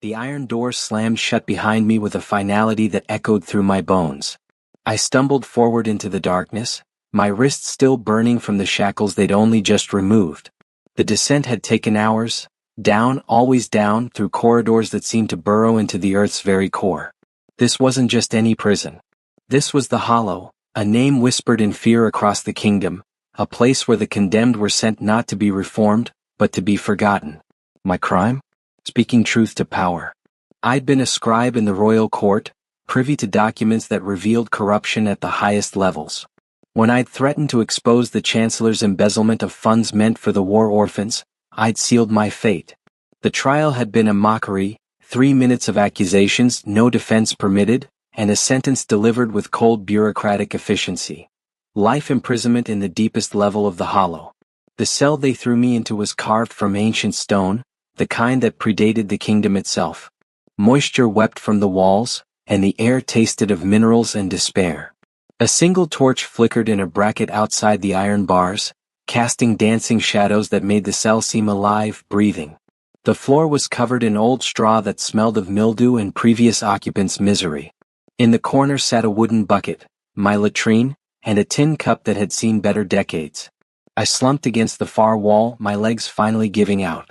The iron door slammed shut behind me with a finality that echoed through my bones. I stumbled forward into the darkness, my wrists still burning from the shackles they'd only just removed. The descent had taken hours, down, always down, through corridors that seemed to burrow into the earth's very core. This wasn't just any prison. This was the Hollow, a name whispered in fear across the kingdom, a place where the condemned were sent not to be reformed, but to be forgotten. My crime? Speaking truth to power. I'd been a scribe in the royal court, privy to documents that revealed corruption at the highest levels. When I'd threatened to expose the chancellor's embezzlement of funds meant for the war orphans, I'd sealed my fate. The trial had been a mockery, 3 minutes of accusations, no defense permitted, and a sentence delivered with cold bureaucratic efficiency. Life imprisonment in the deepest level of the Hollow. The cell they threw me into was carved from ancient stone, the kind that predated the kingdom itself. Moisture wept from the walls, and the air tasted of minerals and despair. A single torch flickered in a bracket outside the iron bars, casting dancing shadows that made the cell seem alive, breathing. The floor was covered in old straw that smelled of mildew and previous occupants' misery. In the corner sat a wooden bucket, my latrine, and a tin cup that had seen better decades. I slumped against the far wall, my legs finally giving out.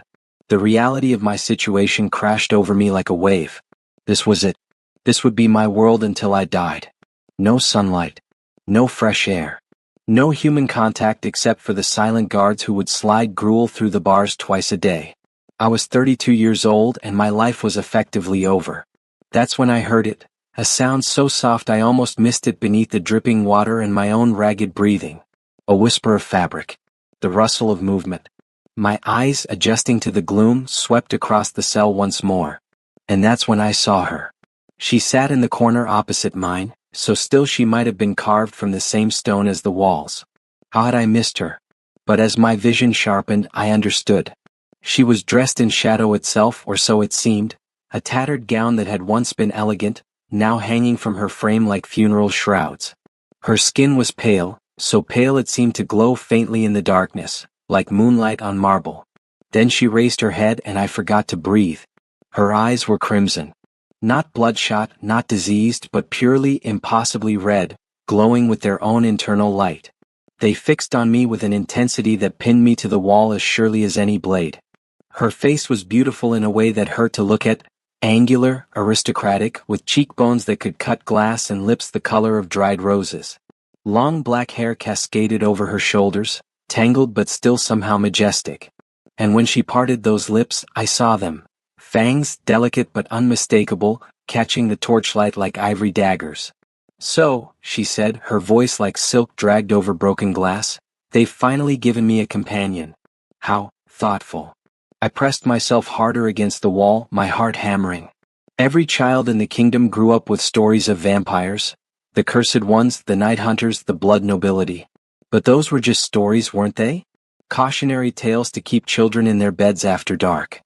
The reality of my situation crashed over me like a wave. This was it. This would be my world until I died. No sunlight. No fresh air. No human contact except for the silent guards who would slide gruel through the bars twice a day. I was 32 years old and my life was effectively over. That's when I heard it, a sound so soft I almost missed it beneath the dripping water and my own ragged breathing. A whisper of fabric. The rustle of movement. My eyes, adjusting to the gloom, swept across the cell once more. And that's when I saw her. She sat in the corner opposite mine, so still she might have been carved from the same stone as the walls. How had I missed her? But as my vision sharpened, I understood. She was dressed in shadow itself, or so it seemed, a tattered gown that had once been elegant, now hanging from her frame like funeral shrouds. Her skin was pale, so pale it seemed to glow faintly in the darkness, like moonlight on marble. Then she raised her head and I forgot to breathe. Her eyes were crimson. Not bloodshot, not diseased, but purely, impossibly red, glowing with their own internal light. They fixed on me with an intensity that pinned me to the wall as surely as any blade. Her face was beautiful in a way that hurt to look at, angular, aristocratic, with cheekbones that could cut glass and lips the color of dried roses. Long black hair cascaded over her shoulders, tangled but still somehow majestic. And when she parted those lips, I saw them. Fangs, delicate but unmistakable, catching the torchlight like ivory daggers. So, she said, her voice like silk dragged over broken glass, they've finally given me a companion. How thoughtful. I pressed myself harder against the wall, my heart hammering. Every child in the kingdom grew up with stories of vampires, the cursed ones, the night hunters, the blood nobility. But those were just stories, weren't they? Cautionary tales to keep children in their beds after dark.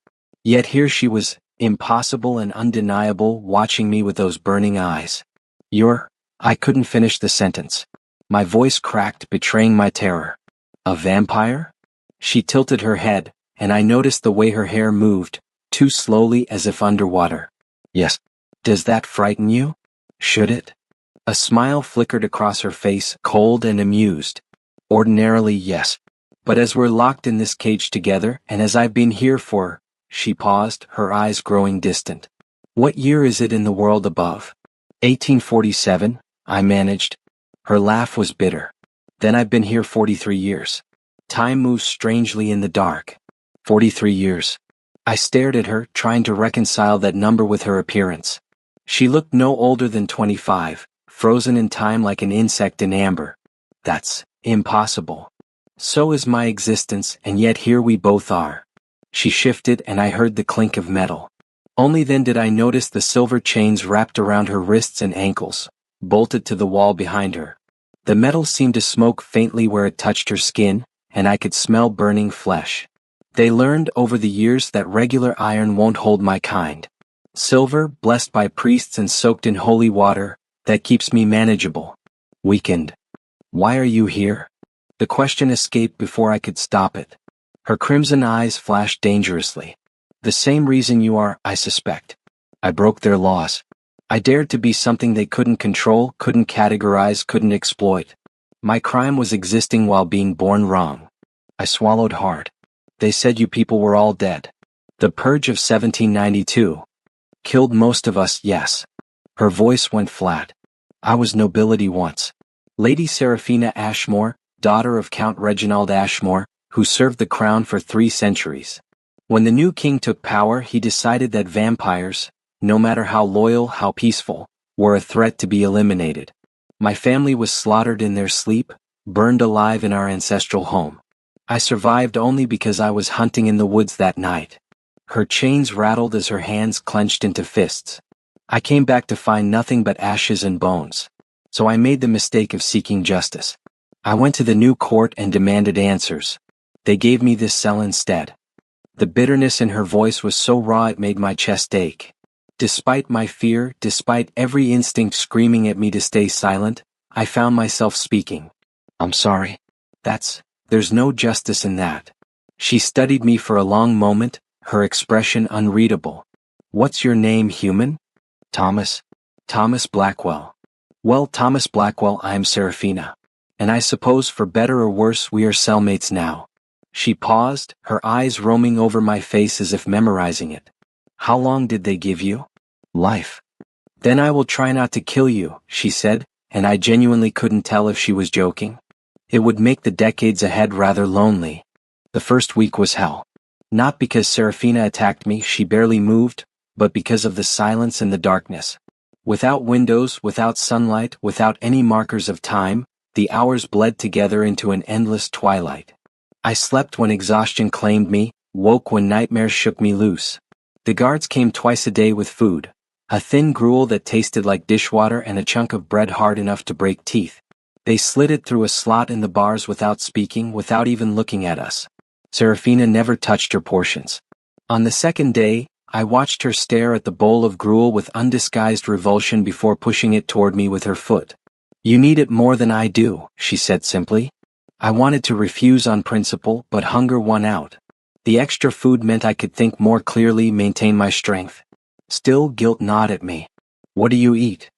Yet here she was, impossible and undeniable, watching me with those burning eyes. I couldn't finish the sentence. My voice cracked, betraying my terror. A vampire? She tilted her head, and I noticed the way her hair moved, too slowly as if underwater. Yes. Does that frighten you? Should it? A smile flickered across her face, cold and amused. Ordinarily, yes. But as we're locked in this cage together, and as I've been here for... She paused, her eyes growing distant. What year is it in the world above? 1847, I managed. Her laugh was bitter. Then I've been here 43 years. Time moves strangely in the dark. 43 years. I stared at her, trying to reconcile that number with her appearance. She looked no older than 25, frozen in time like an insect in amber. That's impossible. So is my existence, and yet here we both are. She shifted and I heard the clink of metal. Only then did I notice the silver chains wrapped around her wrists and ankles, bolted to the wall behind her. The metal seemed to smoke faintly where it touched her skin, and I could smell burning flesh. They learned over the years that regular iron won't hold my kind. Silver, blessed by priests and soaked in holy water, that keeps me manageable. Weakened. Why are you here? The question escaped before I could stop it. Her crimson eyes flashed dangerously. The same reason you are, I suspect. I broke their laws. I dared to be something they couldn't control, couldn't categorize, couldn't exploit. My crime was existing while being born wrong. I swallowed hard. They said you people were all dead. The purge of 1792. Killed most of us, yes. Her voice went flat. I was nobility once. Lady Seraphina Ashmore, daughter of Count Reginald Ashmore, who served the crown for 3 centuries. When the new king took power, he decided that vampires, no matter how loyal, how peaceful, were a threat to be eliminated. My family was slaughtered in their sleep, burned alive in our ancestral home. I survived only because I was hunting in the woods that night. Her chains rattled as her hands clenched into fists. I came back to find nothing but ashes and bones. So I made the mistake of seeking justice. I went to the new court and demanded answers. They gave me this cell instead. The bitterness in her voice was so raw it made my chest ache. Despite my fear, despite every instinct screaming at me to stay silent, I found myself speaking. I'm sorry. There's no justice in that. She studied me for a long moment, her expression unreadable. What's your name, human? Thomas. Thomas Blackwell. Well, Thomas Blackwell, I'm Seraphina. And I suppose for better or worse we are cellmates now. She paused, her eyes roaming over my face as if memorizing it. How long did they give you? Life. Then I will try not to kill you, she said, and I genuinely couldn't tell if she was joking. It would make the decades ahead rather lonely. The first week was hell. Not because Seraphina attacked me, she barely moved, but because of the silence and the darkness. Without windows, without sunlight, without any markers of time, the hours bled together into an endless twilight. I slept when exhaustion claimed me, woke when nightmares shook me loose. The guards came twice a day with food, a thin gruel that tasted like dishwater and a chunk of bread hard enough to break teeth. They slid it through a slot in the bars without speaking, without even looking at us. Seraphina never touched her portions. On the second day, I watched her stare at the bowl of gruel with undisguised revulsion before pushing it toward me with her foot. You need it more than I do, she said simply. I wanted to refuse on principle, but hunger won out. The extra food meant I could think more clearly, maintain my strength. Still, guilt gnawed at me. What do you eat?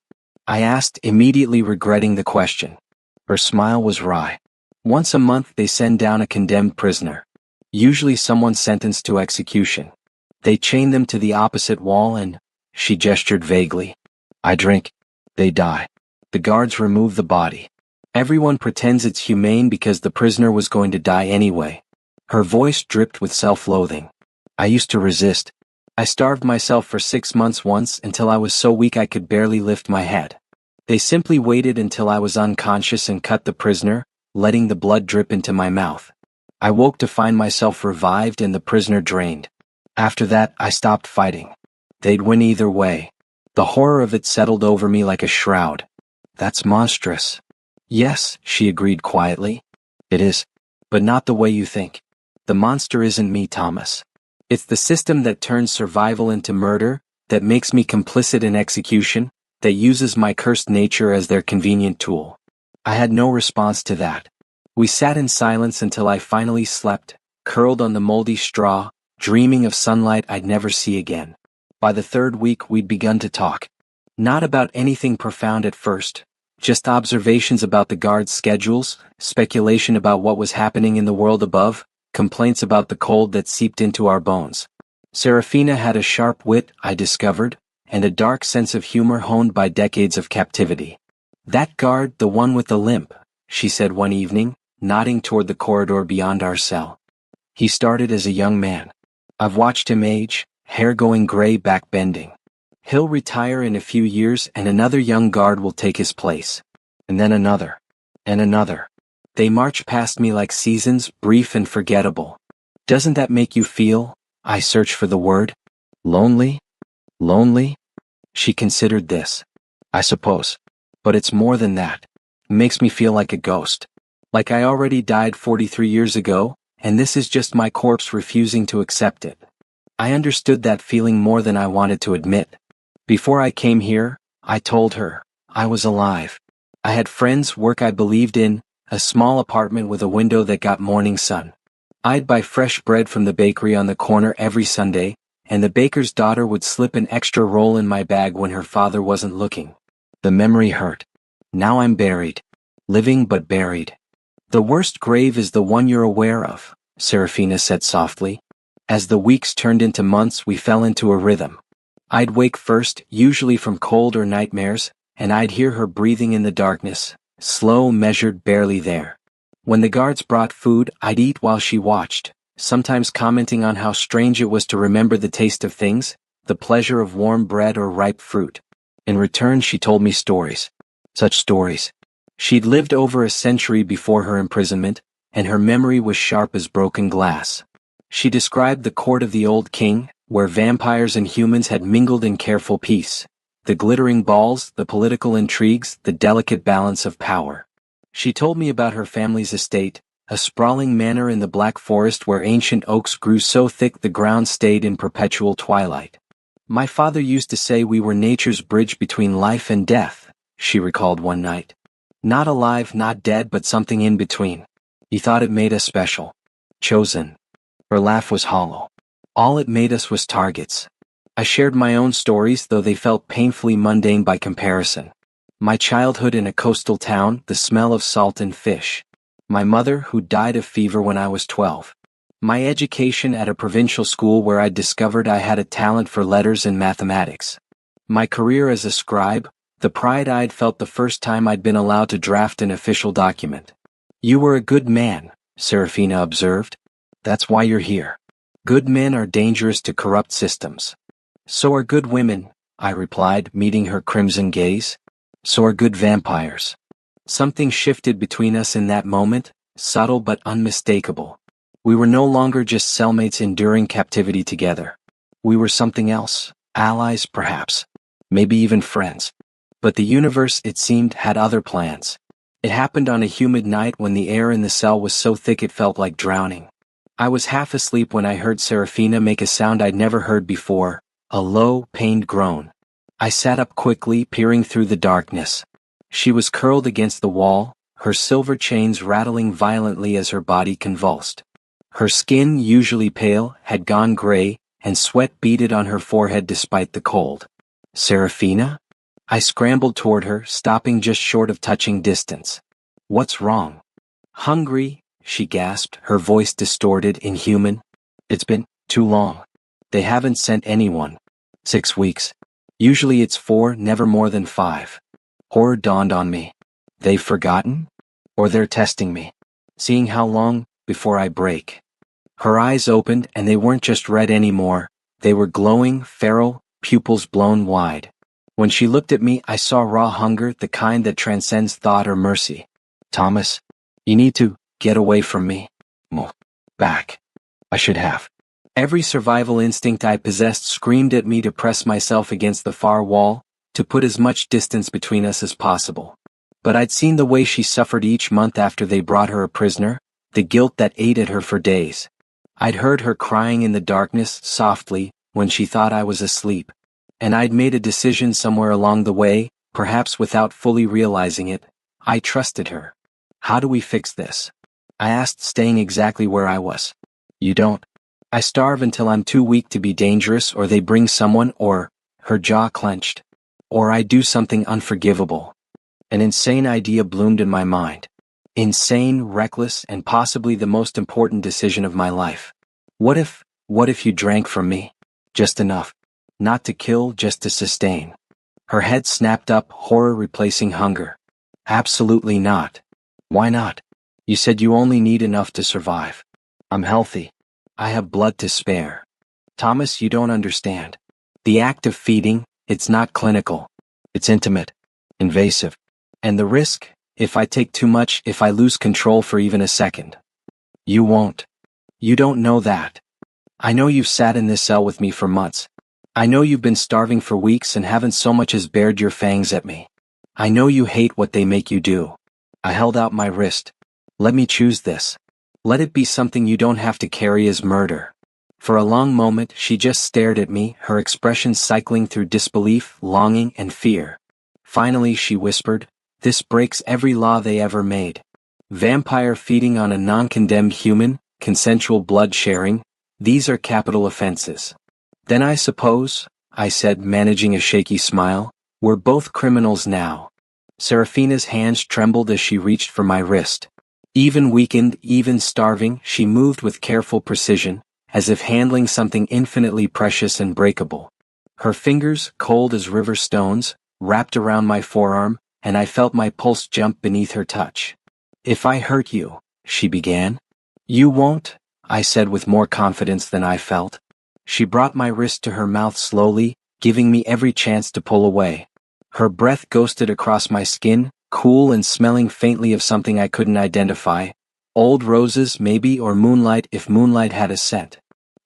I asked, immediately regretting the question. Her smile was wry. Once a month they send down a condemned prisoner. Usually someone sentenced to execution. They chain them to the opposite wall and, she gestured vaguely. I drink. They die. The guards remove the body. Everyone pretends it's humane because the prisoner was going to die anyway. Her voice dripped with self-loathing. I used to resist. I starved myself for 6 months once until I was so weak I could barely lift my head. They simply waited until I was unconscious and cut the prisoner, letting the blood drip into my mouth. I woke to find myself revived and the prisoner drained. After that, I stopped fighting. They'd win either way. The horror of it settled over me like a shroud. That's monstrous. Yes, she agreed quietly. It is. But not the way you think. The monster isn't me, Thomas. It's the system that turns survival into murder, that makes me complicit in execution, that uses my cursed nature as their convenient tool. I had no response to that. We sat in silence until I finally slept, curled on the moldy straw, dreaming of sunlight I'd never see again. By the third week we'd begun to talk. Not about anything profound at first, just observations about the guards' schedules, speculation about what was happening in the world above, complaints about the cold that seeped into our bones. Seraphina had a sharp wit, I discovered, and a dark sense of humor honed by decades of captivity. That guard, the one with the limp, she said one evening, nodding toward the corridor beyond our cell. He started as a young man. I've watched him age, hair going gray, back bending. He'll retire in a few years and another young guard will take his place. And then another. And another. They march past me like seasons, brief and forgettable. Doesn't that make you feel, I search for the word, lonely? Lonely? She considered this. I suppose. But it's more than that. It makes me feel like a ghost. Like I already died 43 years ago, and this is just my corpse refusing to accept it. I understood that feeling more than I wanted to admit. Before I came here, I told her, I was alive. I had friends, work I believed in, a small apartment with a window that got morning sun. I'd buy fresh bread from the bakery on the corner every Sunday, and the baker's daughter would slip an extra roll in my bag when her father wasn't looking. The memory hurt. Now I'm buried. Living but buried. The worst grave is the one you're aware of, Serafina said softly. As the weeks turned into months, we fell into a rhythm. I'd wake first, usually from cold or nightmares, and I'd hear her breathing in the darkness, slow, measured, barely there. When the guards brought food, I'd eat while she watched, sometimes commenting on how strange it was to remember the taste of things, the pleasure of warm bread or ripe fruit. In return, she told me stories. Such stories. She'd lived over a century before her imprisonment, and her memory was sharp as broken glass. She described the court of the old king, where vampires and humans had mingled in careful peace. The glittering balls, the political intrigues, the delicate balance of power. She told me about her family's estate, a sprawling manor in the Black Forest where ancient oaks grew so thick the ground stayed in perpetual twilight. My father used to say we were nature's bridge between life and death, she recalled one night. Not alive, not dead, but something in between. He thought it made us special. Chosen. Her laugh was hollow. All it made us was targets. I shared my own stories, though they felt painfully mundane by comparison. My childhood in a coastal town, the smell of salt and fish. My mother, who died of fever when I was 12. My education at a provincial school where I discovered I had a talent for letters and mathematics. My career as a scribe, the pride I'd felt the first time I'd been allowed to draft an official document. You were a good man, Serafina observed. That's why you're here. Good men are dangerous to corrupt systems. So are good women, I replied, meeting her crimson gaze. So are good vampires. Something shifted between us in that moment, subtle but unmistakable. We were no longer just cellmates enduring captivity together. We were something else, allies perhaps, maybe even friends. But the universe, it seemed, had other plans. It happened on a humid night when the air in the cell was so thick it felt like drowning. I was half asleep when I heard Serafina make a sound I'd never heard before, a low, pained groan. I sat up quickly, peering through the darkness. She was curled against the wall, her silver chains rattling violently as her body convulsed. Her skin, usually pale, had gone gray, and sweat beaded on her forehead despite the cold. Serafina? I scrambled toward her, stopping just short of touching distance. What's wrong? Hungry, she gasped, her voice distorted, inhuman. It's been too long. They haven't sent anyone. 6 weeks. Usually it's 4, never more than 5. Horror dawned on me. They've forgotten? Or they're testing me, seeing how long before I break. Her eyes opened, and they weren't just red anymore. They were glowing, feral, pupils blown wide. When she looked at me, I saw raw hunger, the kind that transcends thought or mercy. Thomas, you need to get away from me. Move back. I should have. Every survival instinct I possessed screamed at me to press myself against the far wall, to put as much distance between us as possible. But I'd seen the way she suffered each month after they brought her a prisoner, the guilt that ate at her for days. I'd heard her crying in the darkness, softly, when she thought I was asleep. And I'd made a decision somewhere along the way, perhaps without fully realizing it. I trusted her. How do we fix this? I asked, staying exactly where I was. You don't. I starve until I'm too weak to be dangerous, or they bring someone, or, her jaw clenched. Or I do something unforgivable. An insane idea bloomed in my mind. Insane, reckless, and possibly the most important decision of my life. What if you drank from me? Just enough. Not to kill, just to sustain. Her head snapped up, horror replacing hunger. Absolutely not. Why not? You said you only need enough to survive. I'm healthy. I have blood to spare. Thomas, you don't understand. The act of feeding, it's not clinical. It's intimate. Invasive. And the risk, if I take too much, if I lose control for even a second. You won't. You don't know that. I know you've sat in this cell with me for months. I know you've been starving for weeks and haven't so much as bared your fangs at me. I know you hate what they make you do. I held out my wrist. Let me choose this. Let it be something you don't have to carry as murder. For a long moment, she just stared at me, her expression cycling through disbelief, longing, and fear. Finally, she whispered, "This breaks every law they ever made. Vampire feeding on a non-condemned human, consensual blood sharing, these are capital offenses. Then I suppose, I said, managing a shaky smile, we're both criminals now. Serafina's hands trembled as she reached for my wrist. Even weakened, even starving, she moved with careful precision, as if handling something infinitely precious and breakable. Her fingers, cold as river stones, wrapped around my forearm, and I felt my pulse jump beneath her touch. If I hurt you, she began. You won't, I said with more confidence than I felt. She brought my wrist to her mouth slowly, giving me every chance to pull away. Her breath ghosted across my skin, cool and smelling faintly of something I couldn't identify. Old roses, maybe, or moonlight if moonlight had a scent.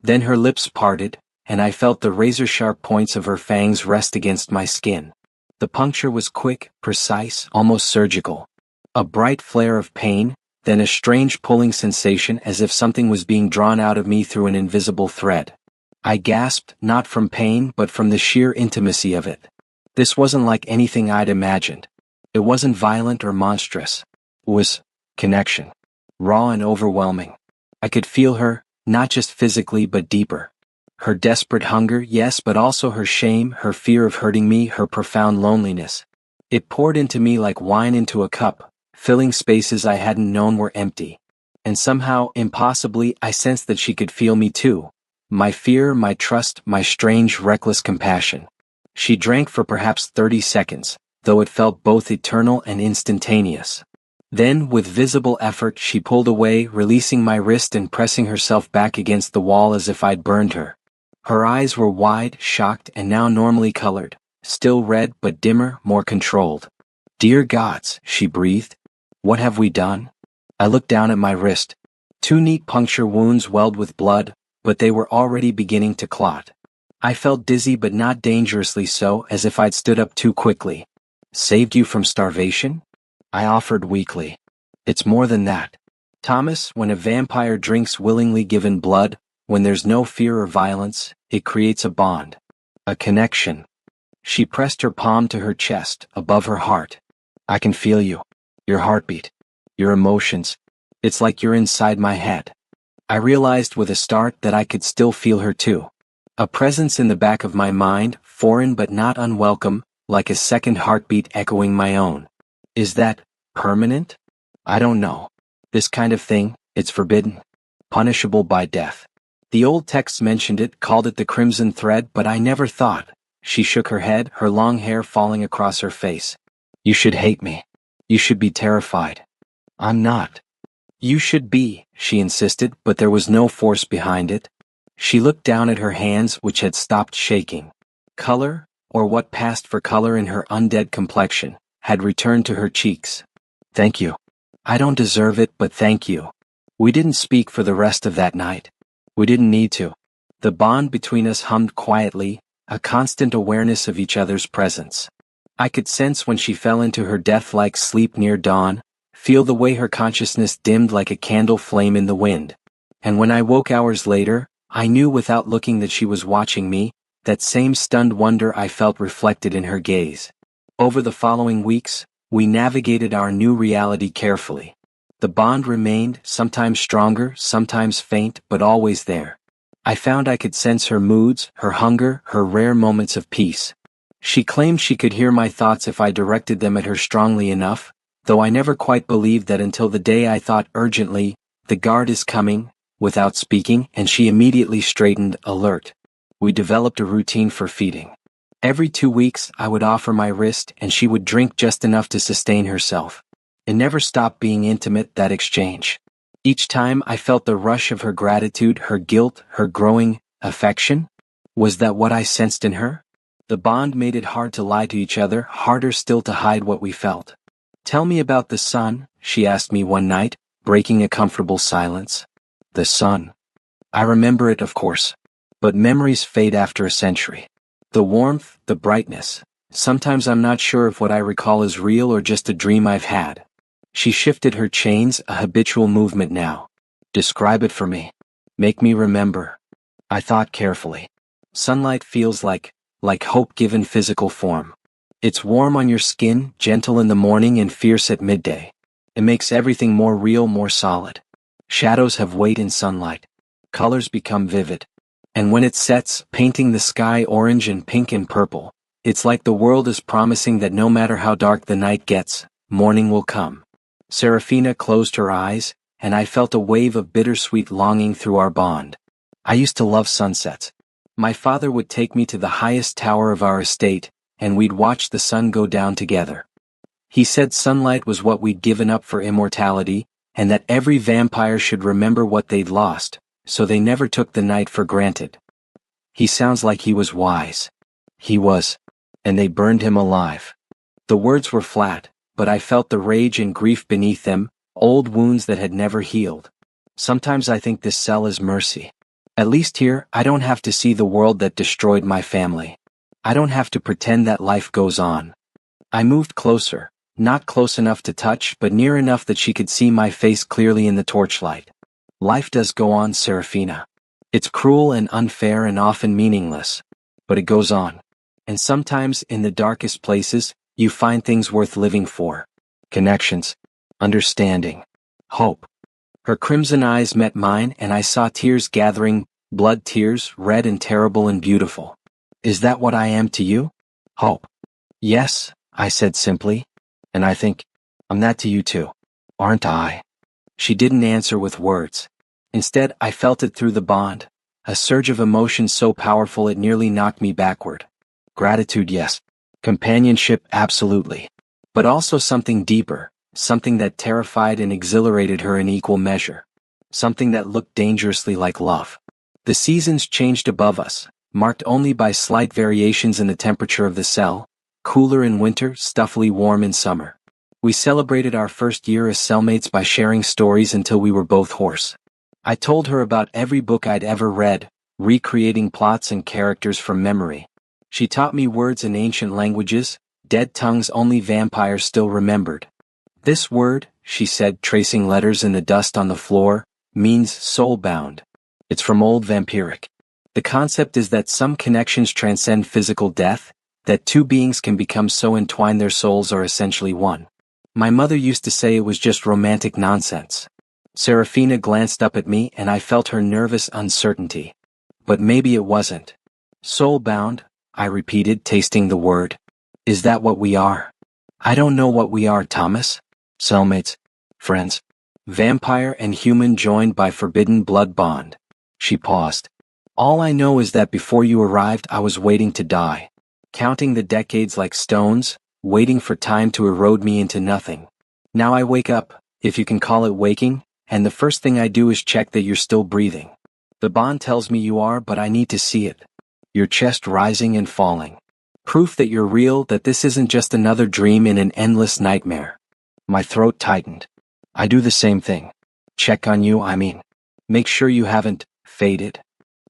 Then her lips parted, and I felt the razor-sharp points of her fangs rest against my skin. The puncture was quick, precise, almost surgical. A bright flare of pain, then a strange pulling sensation as if something was being drawn out of me through an invisible thread. I gasped, not from pain but from the sheer intimacy of it. This wasn't like anything I'd imagined. It wasn't violent or monstrous. It was connection. Raw and overwhelming. I could feel her, not just physically but deeper. Her desperate hunger, yes, but also her shame, her fear of hurting me, her profound loneliness. It poured into me like wine into a cup, filling spaces I hadn't known were empty. And somehow, impossibly, I sensed that she could feel me too. My fear, my trust, my strange, reckless compassion. She drank for perhaps 30 seconds, though it felt both eternal and instantaneous. Then, with visible effort, she pulled away, releasing my wrist and pressing herself back against the wall as if I'd burned her. Her eyes were wide, shocked, and now normally colored, still red but dimmer, more controlled. Dear gods, she breathed. What have we done? I looked down at my wrist. 2 neat puncture wounds welled with blood, but they were already beginning to clot. I felt dizzy but not dangerously so, as if I'd stood up too quickly. Saved you from starvation? I offered weakly. It's more than that. Thomas, when a vampire drinks willingly given blood, when there's no fear or violence, it creates a bond. A connection. She pressed her palm to her chest, above her heart. I can feel you. Your heartbeat. Your emotions. It's like you're inside my head. I realized with a start that I could still feel her too. A presence in the back of my mind, foreign but not unwelcome, like a second heartbeat echoing my own. Is that permanent? I don't know. This kind of thing, it's forbidden. Punishable by death. The old texts mentioned it, called it the crimson thread, but I never thought. She shook her head, her long hair falling across her face. You should hate me. You should be terrified. I'm not. You should be, she insisted, but there was no force behind it. She looked down at her hands, which had stopped shaking. Color, or what passed for color in her undead complexion, had returned to her cheeks. Thank you. I don't deserve it, but thank you. We didn't speak for the rest of that night. We didn't need to. The bond between us hummed quietly, a constant awareness of each other's presence. I could sense when she fell into her death-like sleep near dawn, feel the way her consciousness dimmed like a candle flame in the wind. And when I woke hours later, I knew without looking that she was watching me, that same stunned wonder I felt reflected in her gaze. Over the following weeks, we navigated our new reality carefully. The bond remained, sometimes stronger, sometimes faint, but always there. I found I could sense her moods, her hunger, her rare moments of peace. She claimed she could hear my thoughts if I directed them at her strongly enough, though I never quite believed that until the day I thought urgently, the guard is coming, without speaking, and she immediately straightened, alert. We developed a routine for feeding. Every 2 weeks I would offer my wrist and she would drink just enough to sustain herself. It never stopped being intimate, that exchange. Each time I felt the rush of her gratitude, her guilt, her growing affection. Was that what I sensed in her? The bond made it hard to lie to each other, harder still to hide what we felt. Tell me about the sun, she asked me one night, breaking a comfortable silence. The sun. I remember it, of course. But memories fade after a century. The warmth, the brightness. Sometimes I'm not sure if what I recall is real or just a dream I've had. She shifted her chains, a habitual movement now. Describe it for me. Make me remember. I thought carefully. Sunlight feels like hope given physical form. It's warm on your skin, gentle in the morning and fierce at midday. It makes everything more real, more solid. Shadows have weight in sunlight. Colors become vivid. And when it sets, painting the sky orange and pink and purple, it's like the world is promising that no matter how dark the night gets, morning will come. Serafina closed her eyes, and I felt a wave of bittersweet longing through our bond. I used to love sunsets. My father would take me to the highest tower of our estate, and we'd watch the sun go down together. He said sunlight was what we'd given up for immortality, and that every vampire should remember what they'd lost, so they never took the night for granted. He sounds like he was wise. He was. And they burned him alive. The words were flat, but I felt the rage and grief beneath them, old wounds that had never healed. Sometimes I think this cell is mercy. At least here, I don't have to see the world that destroyed my family. I don't have to pretend that life goes on. I moved closer, not close enough to touch, but near enough that she could see my face clearly in the torchlight. Life does go on, Serafina. It's cruel and unfair and often meaningless, but it goes on. And sometimes, in the darkest places, you find things worth living for. Connections, understanding, hope. Her crimson eyes met mine and I saw tears gathering, blood tears, red and terrible and beautiful. Is that what I am to you? Hope. Yes, I said simply. And I think, I'm that to you too. Aren't I? She didn't answer with words. Instead, I felt it through the bond, a surge of emotion so powerful it nearly knocked me backward. Gratitude, yes. Companionship, absolutely. But also something deeper, something that terrified and exhilarated her in equal measure. Something that looked dangerously like love. The seasons changed above us, marked only by slight variations in the temperature of the cell, cooler in winter, stuffily warm in summer. We celebrated our first year as cellmates by sharing stories until we were both hoarse. I told her about every book I'd ever read, recreating plots and characters from memory. She taught me words in ancient languages, dead tongues only vampires still remembered. This word, she said, tracing letters in the dust on the floor, means soul-bound. It's from Old Vampiric. The concept is that some connections transcend physical death, that two beings can become so entwined their souls are essentially one. My mother used to say it was just romantic nonsense. Serafina glanced up at me and I felt her nervous uncertainty. But maybe it wasn't. Soul-bound, I repeated, tasting the word. Is that what we are? I don't know what we are, Thomas. Cellmates. Friends. Vampire and human joined by forbidden blood bond. She paused. All I know is that before you arrived I was waiting to die. Counting the decades like stones, waiting for time to erode me into nothing. Now I wake up, if you can call it waking, and the first thing I do is check that you're still breathing. The bond tells me you are, but I need to see it. Your chest rising and falling. Proof that you're real, that this isn't just another dream in an endless nightmare. My throat tightened. I do the same thing. Check on you, I mean. Make sure you haven't faded.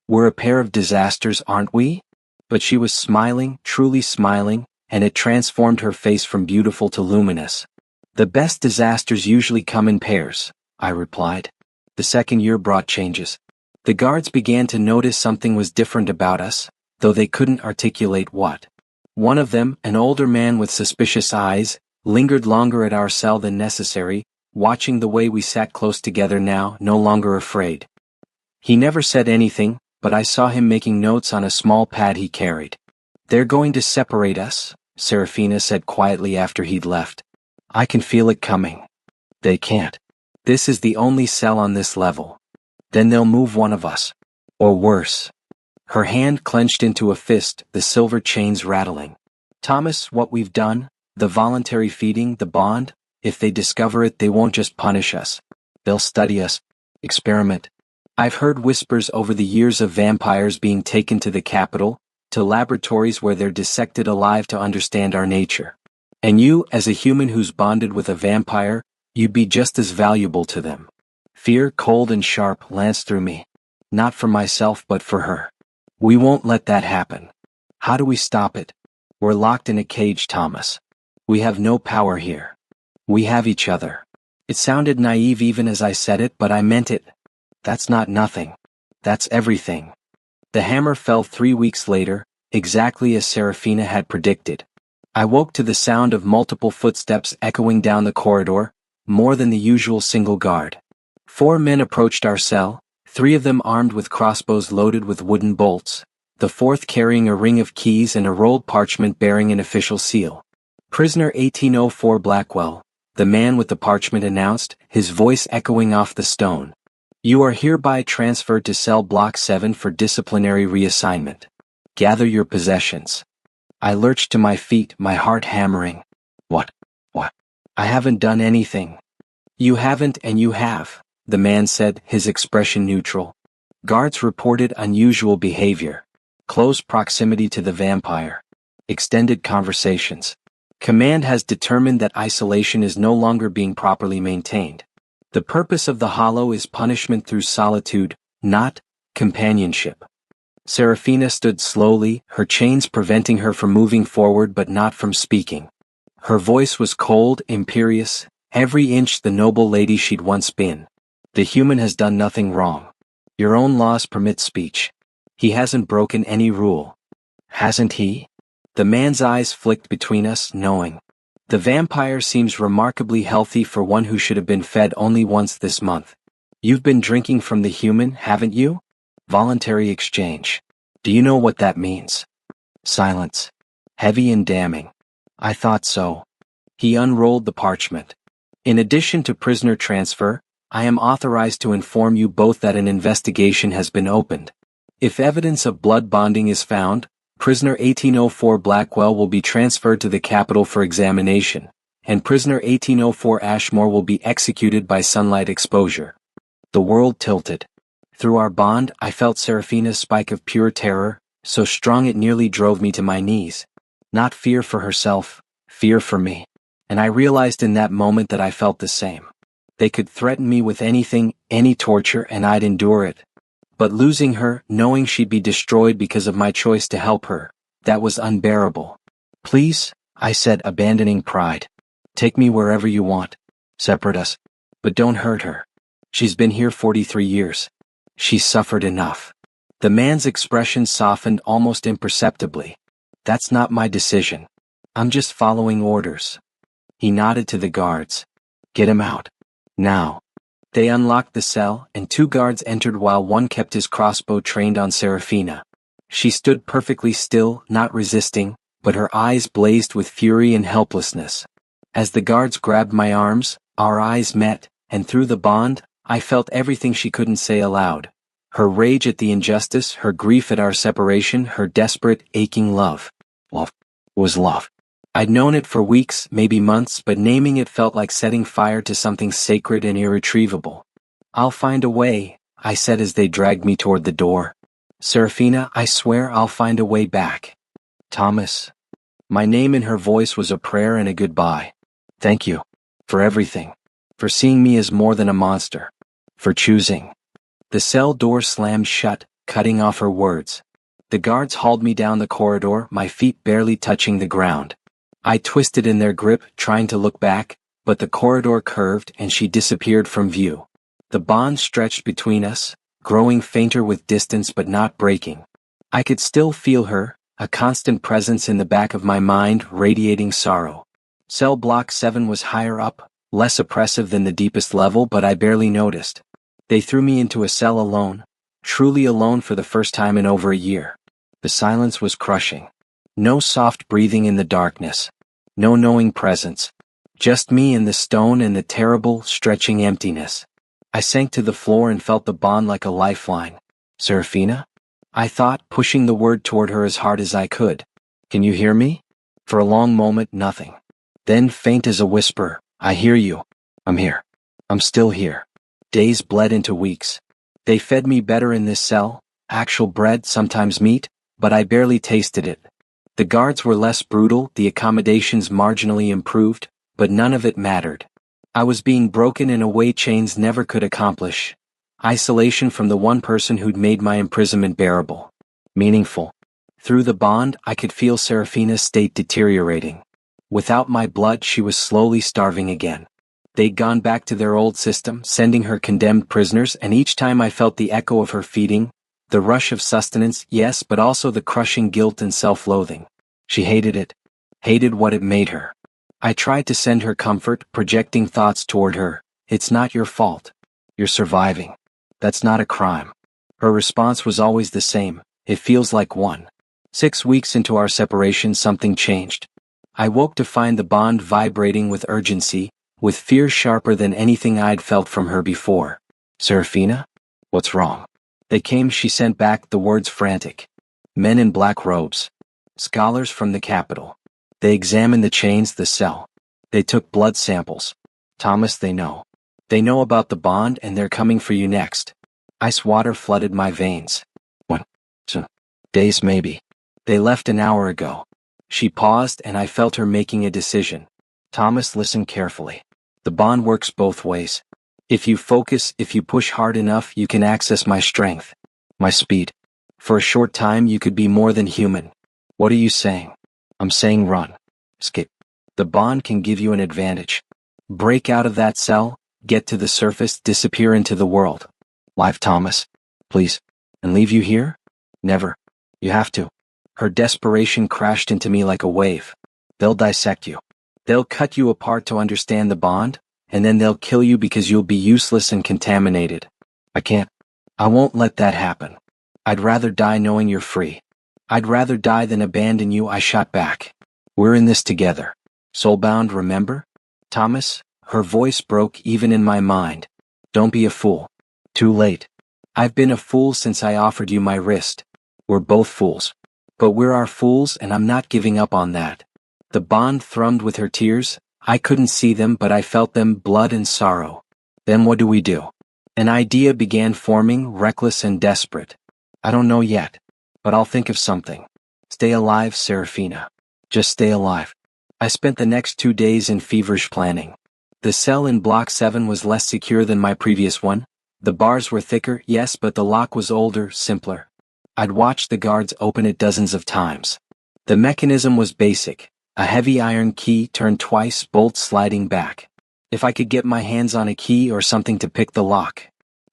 We're a pair of disasters, aren't we? But she was smiling, truly smiling, and it transformed her face from beautiful to luminous. The best disasters usually come in pairs, I replied. The second year brought changes. The guards began to notice something was different about us, though they couldn't articulate what. One of them, an older man with suspicious eyes, lingered longer at our cell than necessary, watching the way we sat close together now, no longer afraid. He never said anything, but I saw him making notes on a small pad he carried. They're going to separate us, Serafina said quietly after he'd left. I can feel it coming. They can't. This is the only cell on this level. Then they'll move one of us. Or worse. Her hand clenched into a fist, the silver chains rattling. Thomas, what we've done, the voluntary feeding, the bond, if they discover it they won't just punish us. They'll study us. Experiment. I've heard whispers over the years of vampires being taken to the capital, to laboratories where they're dissected alive to understand our nature. And you, as a human who's bonded with a vampire, you'd be just as valuable to them. Fear, cold and sharp, lanced through me. Not for myself but for her. We won't let that happen. How do we stop it? We're locked in a cage, Thomas. We have no power here. We have each other. It sounded naive even as I said it, but I meant it. That's not nothing. That's everything. The hammer fell 3 weeks later, exactly as Serafina had predicted. I woke to the sound of multiple footsteps echoing down the corridor, more than the usual single guard. 4 men approached our cell, 3 of them armed with crossbows loaded with wooden bolts, the 4th carrying a ring of keys and a rolled parchment bearing an official seal. Prisoner 1804 Blackwell, the man with the parchment announced, his voice echoing off the stone. You are hereby transferred to cell block 7 for disciplinary reassignment. Gather your possessions. I lurched to my feet, my heart hammering. What? I haven't done anything. You haven't and you have, the man said, his expression neutral. Guards reported unusual behavior. Close proximity to the vampire. Extended conversations. Command has determined that isolation is no longer being properly maintained. The purpose of the hollow is punishment through solitude, not companionship. Serafina stood slowly, her chains preventing her from moving forward but not from speaking. Her voice was cold, imperious, every inch the noble lady she'd once been. The human has done nothing wrong. Your own laws permit speech. He hasn't broken any rule. Hasn't he? The man's eyes flicked between us, knowing. The vampire seems remarkably healthy for one who should have been fed only once this month. You've been drinking from the human, haven't you? Voluntary exchange. Do you know what that means? Silence. Heavy and damning. I thought so. He unrolled the parchment. In addition to prisoner transfer, I am authorized to inform you both that an investigation has been opened. If evidence of blood bonding is found, prisoner 1804 Blackwell will be transferred to the capital for examination, and prisoner 1804 Ashmore will be executed by sunlight exposure. The world tilted. Through our bond, I felt Serafina's spike of pure terror, so strong it nearly drove me to my knees. Not fear for herself, fear for me. And I realized in that moment that I felt the same. They could threaten me with anything, any torture, and I'd endure it. But losing her, knowing she'd be destroyed because of my choice to help her, that was unbearable. Please, I said, abandoning pride. Take me wherever you want. Separate us. But don't hurt her. She's been here 43 years. She's suffered enough. The man's expression softened almost imperceptibly. That's not my decision. I'm just following orders. He nodded to the guards. Get him out. Now. They unlocked the cell, and 2 guards entered while one kept his crossbow trained on Serafina. She stood perfectly still, not resisting, but her eyes blazed with fury and helplessness. As the guards grabbed my arms, our eyes met, and through the bond, I felt everything she couldn't say aloud. Her rage at the injustice, her grief at our separation, her desperate, aching love. Love was love. I'd known it for weeks, maybe months, but naming it felt like setting fire to something sacred and irretrievable. I'll find a way, I said as they dragged me toward the door. Serafina, I swear I'll find a way back. Thomas. My name in her voice was a prayer and a goodbye. Thank you. For everything. For seeing me as more than a monster. For choosing. The cell door slammed shut, cutting off her words. The guards hauled me down the corridor, my feet barely touching the ground. I twisted in their grip, trying to look back, but the corridor curved and she disappeared from view. The bond stretched between us, growing fainter with distance but not breaking. I could still feel her, a constant presence in the back of my mind, radiating sorrow. Cell block 7 was higher up, less oppressive than the deepest level, but I barely noticed. They threw me into a cell alone, truly alone for the first time in over a year. The silence was crushing. No soft breathing in the darkness. No knowing presence. Just me and the stone and the terrible, stretching emptiness. I sank to the floor and felt the bond like a lifeline. Serafina? I thought, pushing the word toward her as hard as I could. Can you hear me? For a long moment, nothing. Then, faint as a whisper, I hear you. I'm here. I'm still here. Days bled into weeks. They fed me better in this cell, actual bread, sometimes meat, but I barely tasted it. The guards were less brutal, the accommodations marginally improved, but none of it mattered. I was being broken in a way chains never could accomplish. Isolation from the one person who'd made my imprisonment bearable. Meaningful. Through the bond, I could feel Serafina's state deteriorating. Without my blood, she was slowly starving again. They'd gone back to their old system, sending her condemned prisoners, and each time I felt the echo of her feeding, the rush of sustenance, yes, but also the crushing guilt and self-loathing. She hated it. Hated what it made her. I tried to send her comfort, projecting thoughts toward her. It's not your fault. You're surviving. That's not a crime. Her response was always the same, it feels like one. 6 weeks into our separation something changed. I woke to find the bond vibrating with urgency, with fear sharper than anything I'd felt from her before. Serafina? What's wrong? They came, she sent back, the words frantic. Men in black robes. Scholars from the capital. They examined the chains, the cell. They took blood samples. Thomas, they know. They know about the bond and they're coming for you next. Ice water flooded my veins. 2 days maybe. They left an hour ago. She paused and I felt her making a decision. Thomas, listen carefully. The bond works both ways. If you focus, if you push hard enough, you can access my strength. My speed. For a short time you could be more than human. What are you saying? I'm saying run. Escape. The bond can give you an advantage. Break out of that cell, get to the surface, disappear into the world. Live, Thomas. Please. And leave you here? Never. You have to. Her desperation crashed into me like a wave. They'll dissect you. They'll cut you apart to understand the bond, and then they'll kill you because you'll be useless and contaminated. I can't. I won't let that happen. I'd rather die knowing you're free. I'd rather die than abandon you, I shot back. We're in this together. Soulbound, remember? Thomas, her voice broke even in my mind. Don't be a fool. Too late. I've been a fool since I offered you my wrist. We're both fools. But we're our fools and I'm not giving up on that. The bond thrummed with her tears. I couldn't see them but I felt them, blood and sorrow. Then what do we do? An idea began forming, reckless and desperate. I don't know yet. But I'll think of something. Stay alive, Serafina. Just stay alive. I spent the next 2 days in feverish planning. The cell in Block 7 was less secure than my previous one. The bars were thicker, yes, but the lock was older, simpler. I'd watched the guards open it dozens of times. The mechanism was basic. A heavy iron key turned twice, bolt sliding back. If I could get my hands on a key or something to pick the lock.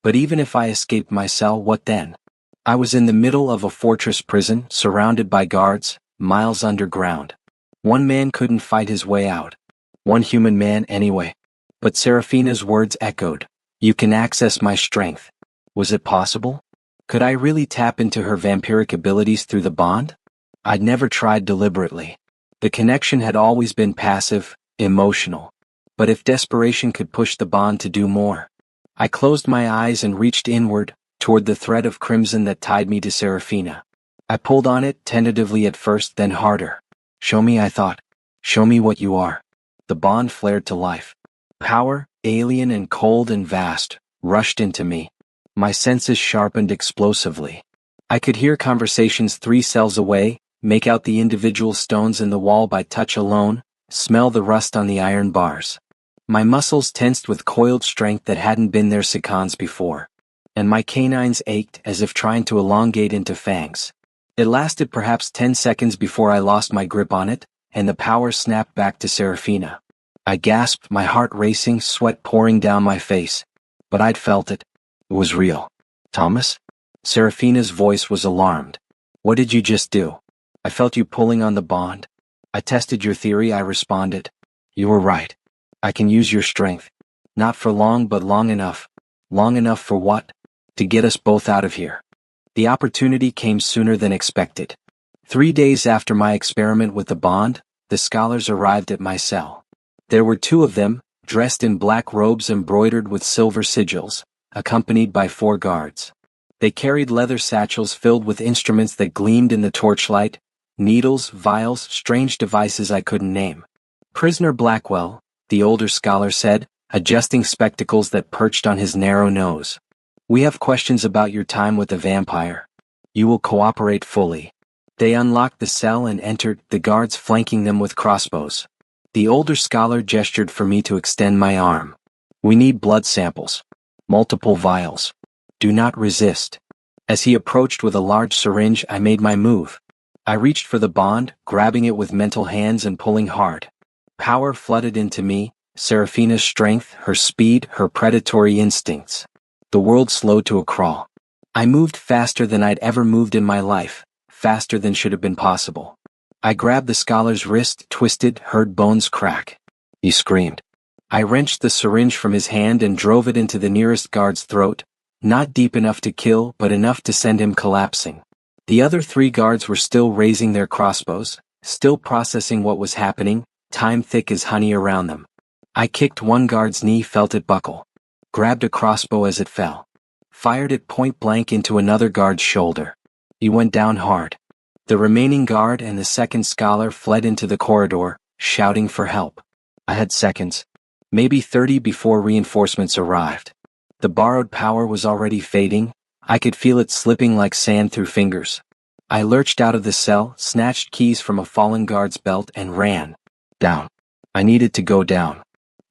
But even if I escaped my cell, what then? I was in the middle of a fortress prison, surrounded by guards, miles underground. One man couldn't fight his way out. One human man anyway. But Serafina's words echoed. You can access my strength. Was it possible? Could I really tap into her vampiric abilities through the bond? I'd never tried deliberately. The connection had always been passive, emotional. But if desperation could push the bond to do more. I closed my eyes and reached inward, toward the thread of crimson that tied me to Serafina. I pulled on it, tentatively at first, then harder. Show me, I thought. Show me what you are. The bond flared to life. Power, alien and cold and vast, rushed into me. My senses sharpened explosively. I could hear conversations 3 cells away, make out the individual stones in the wall by touch alone, smell the rust on the iron bars. My muscles tensed with coiled strength that hadn't been their seconds before. And my canines ached as if trying to elongate into fangs. It lasted perhaps 10 seconds before I lost my grip on it, and the power snapped back to Serafina. I gasped, my heart racing, sweat pouring down my face. But I'd felt it. It was real. Thomas? Serafina's voice was alarmed. What did you just do? I felt you pulling on the bond. I tested your theory, I responded. You were right. I can use your strength. Not for long, but long enough. Long enough for what? To get us both out of here. The opportunity came sooner than expected. 3 days after my experiment with the bond, the scholars arrived at my cell. There were 2 of them, dressed in black robes embroidered with silver sigils, accompanied by 4 guards. They carried leather satchels filled with instruments that gleamed in the torchlight, needles, vials, strange devices I couldn't name. Prisoner Blackwell, the older scholar said, adjusting spectacles that perched on his narrow nose. We have questions about your time with the vampire. You will cooperate fully. They unlocked the cell and entered, the guards flanking them with crossbows. The older scholar gestured for me to extend my arm. We need blood samples. Multiple vials. Do not resist. As he approached with a large syringe, I made my move. I reached for the bond, grabbing it with mental hands and pulling hard. Power flooded into me, Serafina's strength, her speed, her predatory instincts. The world slowed to a crawl. I moved faster than I'd ever moved in my life, faster than should have been possible. I grabbed the scholar's wrist, twisted, heard bones crack. He screamed. I wrenched the syringe from his hand and drove it into the nearest guard's throat, Not deep enough to kill, but enough to send him collapsing. The other 3 guards were still raising their crossbows, still processing what was happening, time thick as honey around them. I kicked one guard's knee, felt it buckle. Grabbed a crossbow as it fell. Fired it point blank into another guard's shoulder. He went down hard. The remaining guard and the second scholar fled into the corridor, shouting for help. I had seconds, maybe 30 before reinforcements arrived. The borrowed power was already fading. I could feel it slipping like sand through fingers. I lurched out of the cell, snatched keys from a fallen guard's belt and ran. Down. I needed to go down.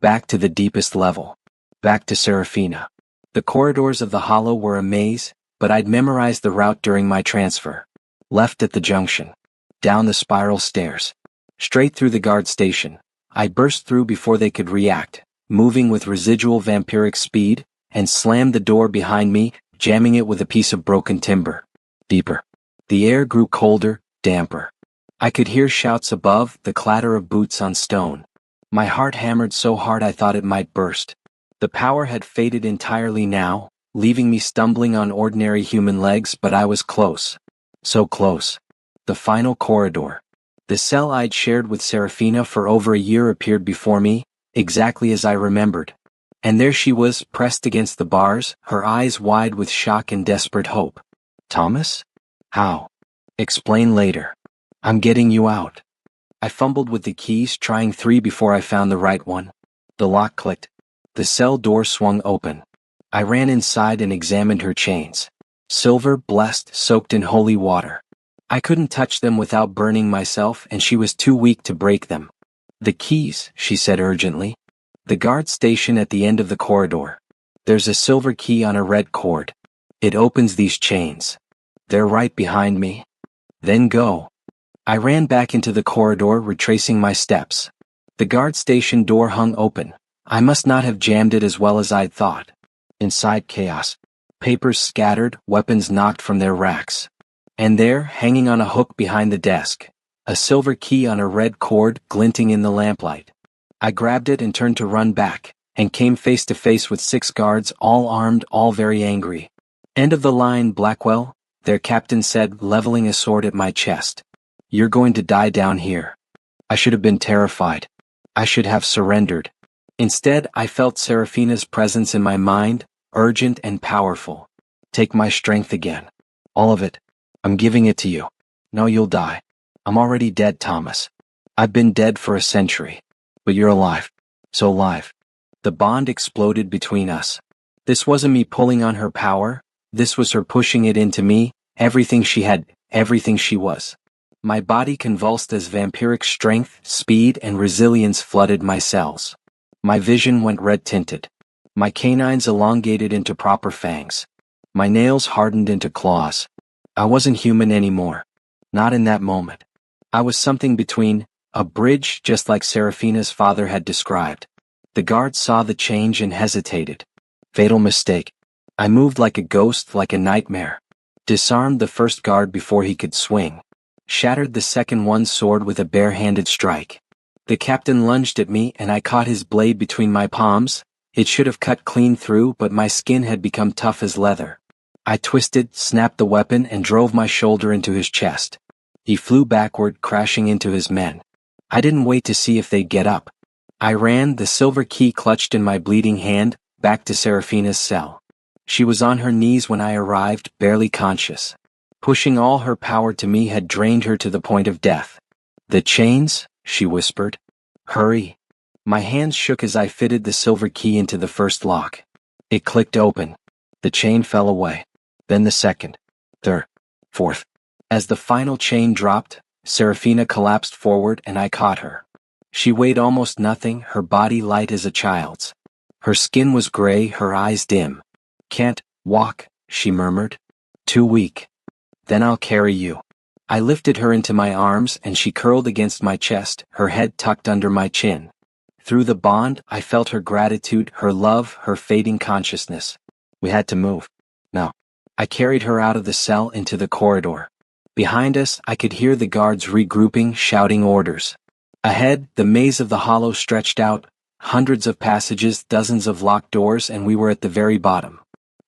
Back to the deepest level. Back to Serafina. The corridors of the hollow were a maze, but I'd memorized the route during my transfer. Left at the junction. Down the spiral stairs. Straight through the guard station. I burst through before they could react, moving with residual vampiric speed, and slammed the door behind me, jamming it with a piece of broken timber. Deeper. The air grew colder, damper. I could hear shouts above, the clatter of boots on stone. My heart hammered so hard I thought it might burst. The power had faded entirely now, leaving me stumbling on ordinary human legs, but I was close. So close. The final corridor. The cell I'd shared with Serafina for over a year appeared before me, exactly as I remembered. And there she was, pressed against the bars, her eyes wide with shock and desperate hope. Thomas? How? Explain later. I'm getting you out. I fumbled with the keys, trying 3 before I found the right one. The lock clicked. The cell door swung open. I ran inside and examined her chains. Silver, blessed, soaked in holy water. I couldn't touch them without burning myself, and she was too weak to break them. The keys, she said urgently. The guard station at the end of the corridor. There's a silver key on a red cord. It opens these chains. They're right behind me. Then go. I ran back into the corridor, retracing my steps. The guard station door hung open. I must not have jammed it as well as I'd thought. Inside, chaos. Papers scattered, weapons knocked from their racks. And there, hanging on a hook behind the desk, a silver key on a red cord glinting in the lamplight. I grabbed it and turned to run back, and came face to face with 6 guards, all armed, all very angry. End of the line, Blackwell, their captain said, leveling a sword at my chest. You're going to die down here. I should have been terrified. I should have surrendered. Instead, I felt Serafina's presence in my mind, urgent and powerful. Take my strength again. All of it. I'm giving it to you. No, you'll die. I'm already dead, Thomas. I've been dead for a century. But you're alive. So alive. The bond exploded between us. This wasn't me pulling on her power. This was her pushing it into me, everything she had, everything she was. My body convulsed as vampiric strength, speed, and resilience flooded my cells. My vision went red-tinted. My canines elongated into proper fangs. My nails hardened into claws. I wasn't human anymore. Not in that moment. I was something between a bridge, just like Serafina's father had described. The guard saw the change and hesitated. Fatal mistake. I moved like a ghost, like a nightmare. Disarmed the first guard before he could swing. Shattered the second one's sword with a bare-handed strike. The captain lunged at me and I caught his blade between my palms. It should have cut clean through, but my skin had become tough as leather. I twisted, snapped the weapon, and drove my shoulder into his chest. He flew backward, crashing into his men. I didn't wait to see if they'd get up. I ran, the silver key clutched in my bleeding hand, back to Serafina's cell. She was on her knees when I arrived, barely conscious. Pushing all her power to me had drained her to the point of death. The chains, she whispered. Hurry. My hands shook as I fitted the silver key into the first lock. It clicked open. The chain fell away. Then the second, third, fourth. As the final chain dropped, Serafina collapsed forward and I caught her. She weighed almost nothing, her body light as a child's. Her skin was gray, her eyes dim. Can't walk, she murmured. Too weak. Then I'll carry you. I lifted her into my arms and she curled against my chest, her head tucked under my chin. Through the bond, I felt her gratitude, her love, her fading consciousness. We had to move. No. I carried her out of the cell into the corridor. Behind us, I could hear the guards regrouping, shouting orders. Ahead, the maze of the hollow stretched out, hundreds of passages, dozens of locked doors, and we were at the very bottom.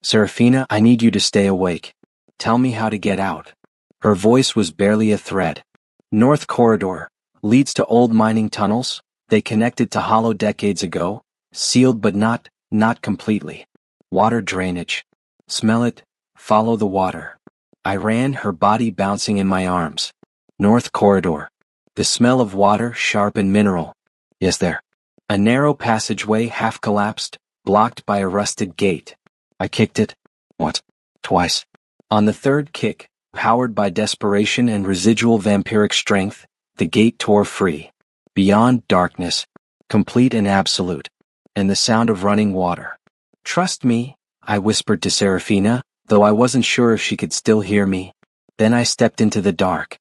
Serafina, I need you to stay awake. Tell me how to get out. Her voice was barely a thread. North Corridor. Leads to old mining tunnels. They connected to hollow decades ago. Sealed but not completely. Water drainage. Smell it. Follow the water. I ran, her body bouncing in my arms. North Corridor. The smell of water, sharp and mineral. Yes, there. A narrow passageway, half collapsed, blocked by a rusted gate. I kicked it. What? Twice. On the third kick, powered by desperation and residual vampiric strength, the gate tore free. Beyond, darkness. Complete and absolute. And the sound of running water. Trust me, I whispered to Serafina, though I wasn't sure if she could still hear me. Then I stepped into the dark.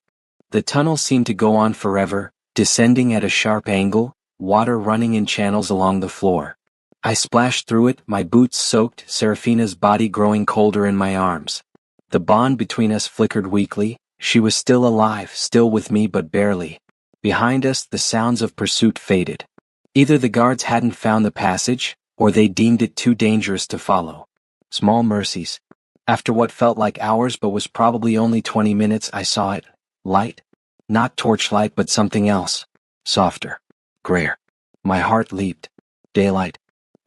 The tunnel seemed to go on forever, descending at a sharp angle, water running in channels along the floor. I splashed through it, my boots soaked, Serafina's body growing colder in my arms. The bond between us flickered weakly. She was still alive, still with me but barely. Behind us, the sounds of pursuit faded. Either the guards hadn't found the passage, or they deemed it too dangerous to follow. Small mercies. After what felt like hours but was probably only 20 minutes, I saw it. Light? Not torchlight but something else. Softer. Grayer. My heart leaped. Daylight.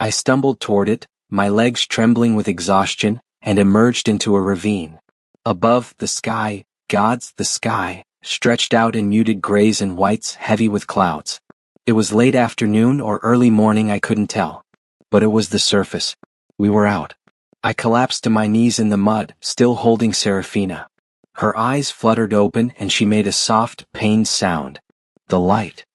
I stumbled toward it, my legs trembling with exhaustion, and emerged into a ravine. Above, the sky, gods, the sky, stretched out in muted grays and whites, heavy with clouds. It was late afternoon or early morning, I couldn't tell. But it was the surface. We were out. I collapsed to my knees in the mud, still holding Serafina. Her eyes fluttered open and she made a soft, pained sound. The light.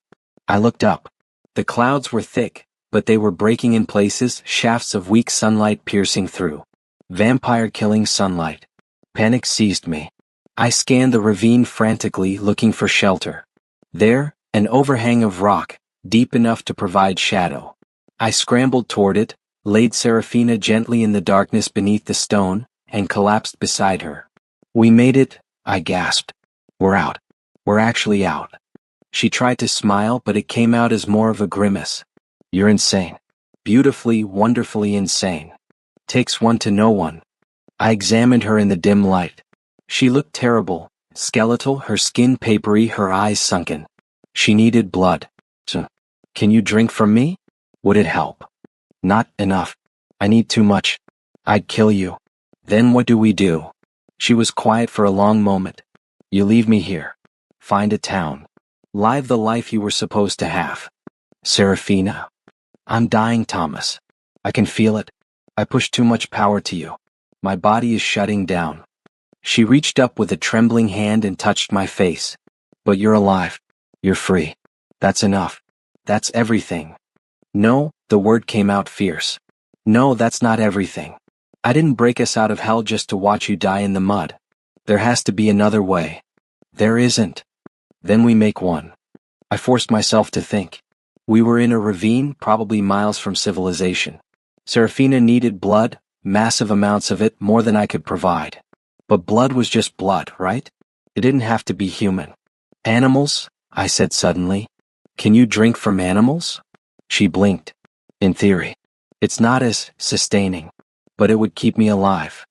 I looked up. The clouds were thick, but they were breaking in places, shafts of weak sunlight piercing through. Vampire-killing sunlight. Panic seized me. I scanned the ravine frantically, looking for shelter. There, an overhang of rock, deep enough to provide shadow. I scrambled toward it, laid Serafina gently in the darkness beneath the stone, and collapsed beside her. We made it, I gasped. We're out. We're actually out. She tried to smile, but it came out as more of a grimace. You're insane. Beautifully, wonderfully insane. Takes one to know one. I examined her in the dim light. She looked terrible, skeletal, her skin papery, her eyes sunken. She needed blood. So, can you drink from me? Would it help? Not enough. I need too much. I'd kill you. Then what do we do? She was quiet for a long moment. You leave me here. Find a town. Live the life you were supposed to have. Serafina. I'm dying, Thomas. I can feel it. I pushed too much power to you. My body is shutting down. She reached up with a trembling hand and touched my face. But you're alive. You're free. That's enough. That's everything. No, the word came out fierce. No, that's not everything. I didn't break us out of hell just to watch you die in the mud. There has to be another way. There isn't. Then we make one. I forced myself to think. We were in a ravine, probably miles from civilization. Serafina needed blood, massive amounts of it, more than I could provide. But blood was just blood, right? It didn't have to be human. Animals? I said suddenly. Can you drink from animals? She blinked. In theory. It's not as sustaining. But it would keep me alive.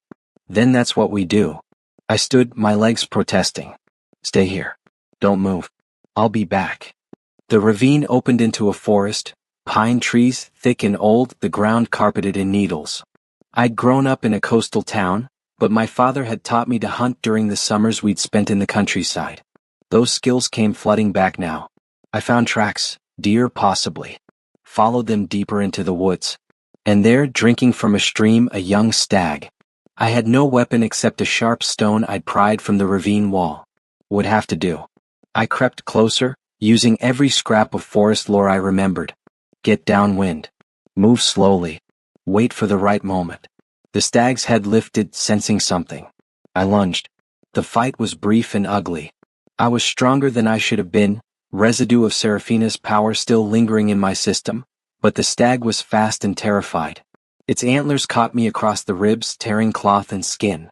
Then that's what we do. I stood, my legs protesting. Stay here. Don't move. I'll be back. The ravine opened into a forest, pine trees, thick and old, the ground carpeted in needles. I'd grown up in a coastal town, but my father had taught me to hunt during the summers we'd spent in the countryside. Those skills came flooding back now. I found tracks, deer possibly. Followed them deeper into the woods. And there, drinking from a stream, a young stag. I had no weapon except a sharp stone I'd pried from the ravine wall. Would have to do. I crept closer, using every scrap of forest lore I remembered. Get downwind. Move slowly. Wait for the right moment. The stag's head lifted, sensing something. I lunged. The fight was brief and ugly. I was stronger than I should have been, residue of Serafina's power still lingering in my system, but the stag was fast and terrified. Its antlers caught me across the ribs, tearing cloth and skin.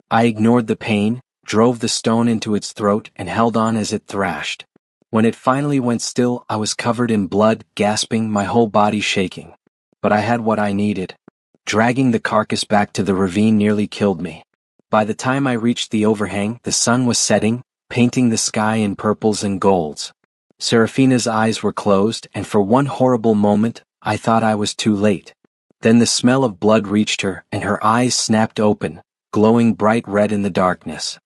I ignored the pain, drove the stone into its throat, and held on as it thrashed. When it finally went still, I was covered in blood, gasping, my whole body shaking. But I had what I needed. Dragging the carcass back to the ravine nearly killed me. By the time I reached the overhang, the sun was setting, painting the sky in purples and golds. Serafina's eyes were closed, and for one horrible moment, I thought I was too late. Then the smell of blood reached her, and her eyes snapped open, glowing bright red in the darkness.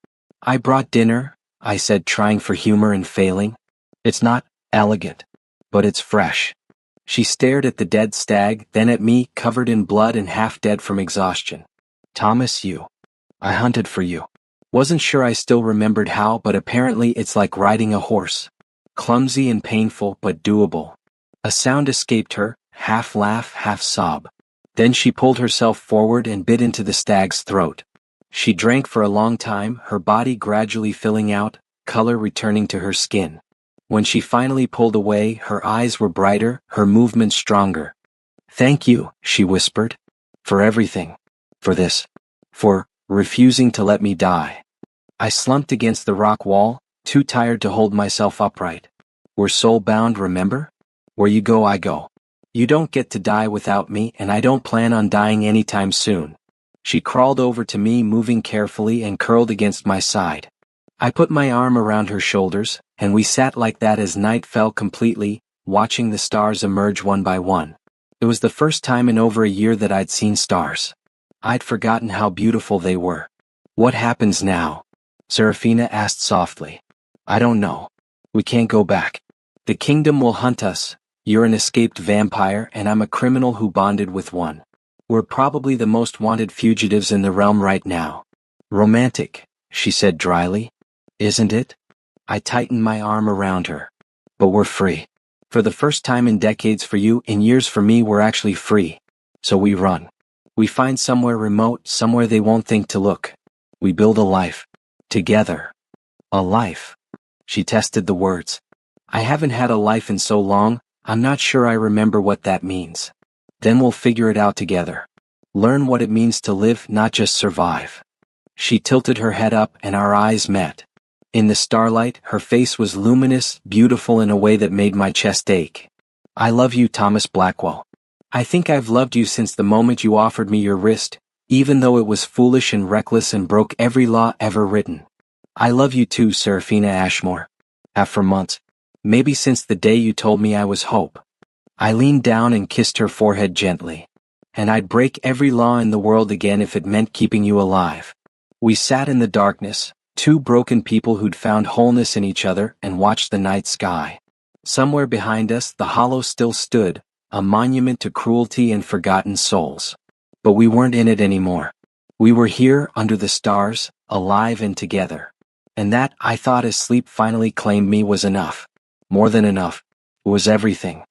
"I brought dinner," I said, trying for humor and failing. "It's not elegant, but it's fresh." She stared at the dead stag, then at me, covered in blood and half dead from exhaustion. "Thomas, I hunted for you." Wasn't sure I still remembered how, but apparently it's like riding a horse. Clumsy and painful, but doable. A sound escaped her, half laugh, half sob. Then she pulled herself forward and bit into the stag's throat. She drank for a long time, her body gradually filling out, color returning to her skin. When she finally pulled away, her eyes were brighter, her movements stronger. "Thank you," she whispered. "For everything. For this. For refusing to let me die." I slumped against the rock wall, too tired to hold myself upright. "We're soul-bound, remember? Where you go, I go. You don't get to die without me, and I don't plan on dying anytime soon." She crawled over to me, moving carefully, and curled against my side. I put my arm around her shoulders, and we sat like that as night fell completely, watching the stars emerge one by one. It was the first time in over a year that I'd seen stars. I'd forgotten how beautiful they were. "What happens now?" Serafina asked softly. "I don't know. We can't go back. The kingdom will hunt us. You're an escaped vampire, and I'm a criminal who bonded with one. We're probably the most wanted fugitives in the realm right now." "Romantic," she said dryly. "Isn't it?" I tightened my arm around her. "But we're free. For the first time in decades for you, in years for me, we're actually free. So we run. We find somewhere remote, somewhere they won't think to look. We build a life. Together." "A life." She tested the words. "I haven't had a life in so long, I'm not sure I remember what that means. Then we'll figure it out together. Learn what it means to live, not just survive." She tilted her head up, and our eyes met. In the starlight, her face was luminous, beautiful in a way that made my chest ache. "I love you, Thomas Blackwell. I think I've loved you since the moment you offered me your wrist, even though it was foolish and reckless and broke every law ever written. I love you too, Serafina Ashmore. After months. Maybe since the day you told me I was hope." I leaned down and kissed her forehead gently. "And I'd break every law in the world again if it meant keeping you alive." We sat in the darkness, two broken people who'd found wholeness in each other, and watched the night sky. Somewhere behind us, the hollow still stood, a monument to cruelty and forgotten souls. But we weren't in it anymore. We were here, under the stars, alive and together. And that, I thought as sleep finally claimed me, was enough. More than enough. It was everything.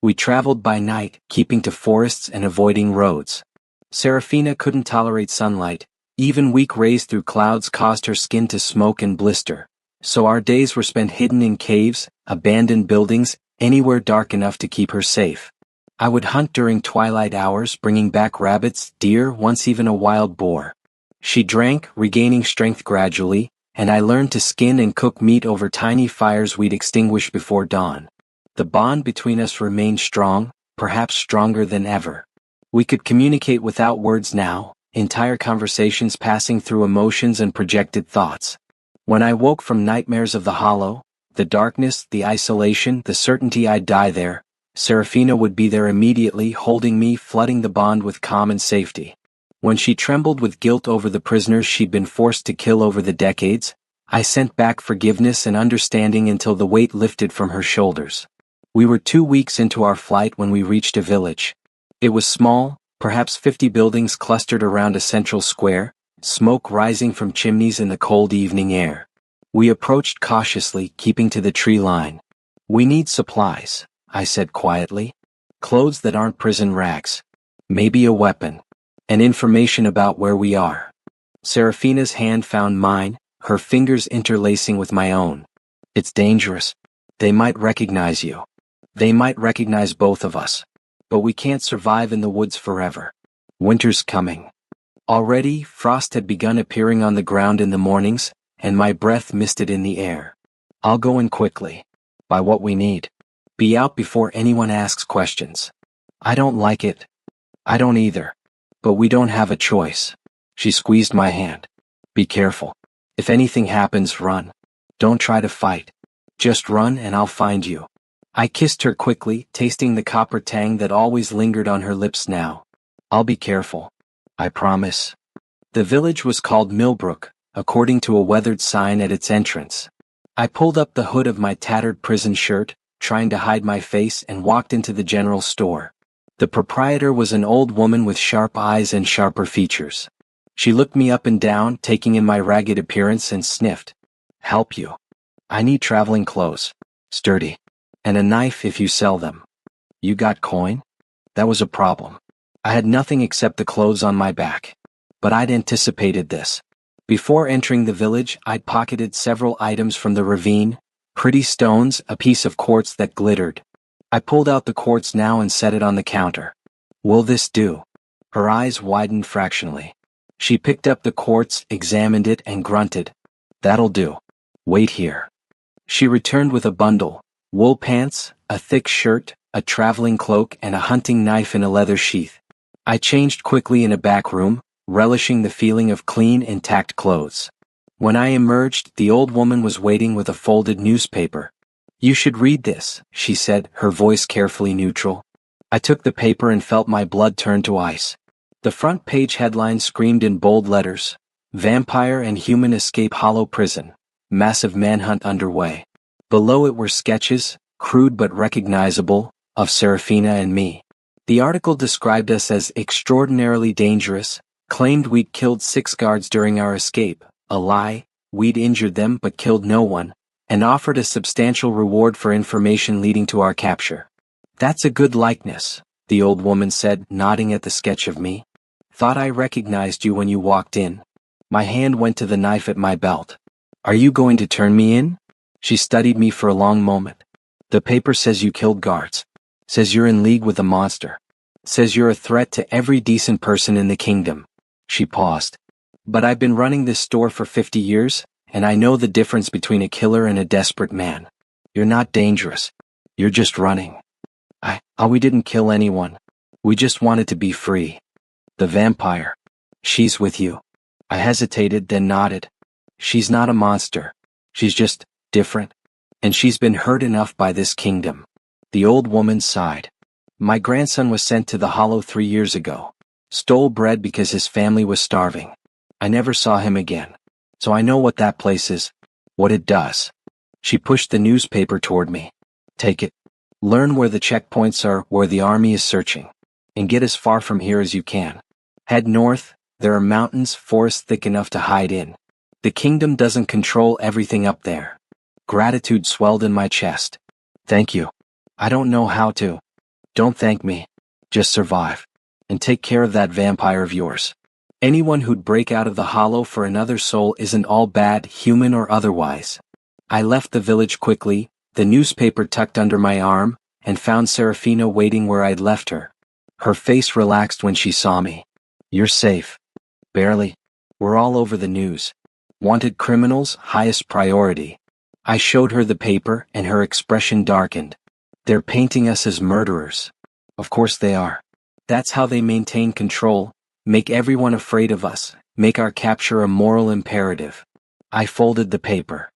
We traveled by night, keeping to forests and avoiding roads. Serafina couldn't tolerate sunlight. Even weak rays through clouds caused her skin to smoke and blister. So our days were spent hidden in caves, abandoned buildings, anywhere dark enough to keep her safe. I would hunt during twilight hours, bringing back rabbits, deer, once even a wild boar. She drank, regaining strength gradually, and I learned to skin and cook meat over tiny fires we'd extinguish before dawn. The bond between us remained strong, perhaps stronger than ever. We could communicate without words now, entire conversations passing through emotions and projected thoughts. When I woke from nightmares of the hollow, the darkness, the isolation, the certainty I'd die there, Serafina would be there immediately, holding me, flooding the bond with calm and safety. When she trembled with guilt over the prisoners she'd been forced to kill over the decades, I sent back forgiveness and understanding until the weight lifted from her shoulders. We were 2 weeks into our flight when we reached a village. It was small, perhaps 50 buildings clustered around a central square, smoke rising from chimneys in the cold evening air. We approached cautiously, keeping to the tree line. "We need supplies," I said quietly. "Clothes that aren't prison rags. Maybe a weapon. And information about where we are." Serafina's hand found mine, her fingers interlacing with my own. "It's dangerous. They might recognize you. They might recognize both of us. But we can't survive in the woods forever. Winter's coming." Already, frost had begun appearing on the ground in the mornings, and my breath misted in the air. "I'll go in quickly. Buy what we need. Be out before anyone asks questions." "I don't like it." "I don't either. But we don't have a choice. She squeezed my hand. Be careful. If anything happens, run. Don't try to fight. Just run and I'll find you. I kissed her quickly, tasting the copper tang that always lingered on her lips now. I'll be careful. I promise. The village was called Millbrook, according to a weathered sign at its entrance. I pulled up the hood of my tattered prison shirt, trying to hide my face, and walked into the general store. The proprietor was an old woman with sharp eyes and sharper features. She looked me up and down, taking in my ragged appearance, and sniffed. Help you. I need traveling clothes. Sturdy. And a knife if you sell them. You got coin? That was a problem. I had nothing except the clothes on my back. But I'd anticipated this. Before entering the village, I'd pocketed several items from the ravine, pretty stones, a piece of quartz that glittered. I pulled out the quartz now and set it on the counter. Will this do? Her eyes widened fractionally. She picked up the quartz, examined it, and grunted. That'll do. Wait here. She returned with a bundle, wool pants, a thick shirt, a traveling cloak, and a hunting knife in a leather sheath. I changed quickly in a back room, relishing the feeling of clean, intact clothes. When I emerged, the old woman was waiting with a folded newspaper. You should read this, she said, her voice carefully neutral. I took the paper and felt my blood turn to ice. The front page headline screamed in bold letters, Vampire and Human Escape Hollow Prison. Massive manhunt underway. Below it were sketches, crude but recognizable, of Serafina and me. The article described us as extraordinarily dangerous, claimed we'd killed 6 guards during our escape, a lie, we'd injured them but killed no one, and offered a substantial reward for information leading to our capture. That's a good likeness, the old woman said, nodding at the sketch of me. Thought I recognized you when you walked in. My hand went to the knife at my belt. Are you going to turn me in? She studied me for a long moment. The paper says you killed guards. Says you're in league with a monster. Says you're a threat to every decent person in the kingdom. She paused. But I've been running this store for 50 years, and I know the difference between a killer and a desperate man. You're not dangerous. You're just running. We didn't kill anyone. We just wanted to be free. The vampire. She's with you. I hesitated, then nodded. She's not a monster. She's just different. And she's been hurt enough by this kingdom. The old woman sighed. My grandson was sent to the Hollow 3 years ago. Stole bread because his family was starving. I never saw him again. So I know what that place is. What it does. She pushed the newspaper toward me. Take it. Learn where the checkpoints are, where the army is searching. And get as far from here as you can. Head north. There are mountains, forests thick enough to hide in. The kingdom doesn't control everything up there. Gratitude swelled in my chest. Thank you. I don't know how to. Don't thank me. Just survive. And take care of that vampire of yours. Anyone who'd break out of the hollow for another soul isn't all bad, human or otherwise. I left the village quickly, the newspaper tucked under my arm, and found Serafina waiting where I'd left her. Her face relaxed when she saw me. You're safe. Barely. We're all over the news. Wanted criminals, highest priority. I showed her the paper, and her expression darkened. They're painting us as murderers. Of course they are. That's how they maintain control, make everyone afraid of us, make our capture a moral imperative. I folded the paper.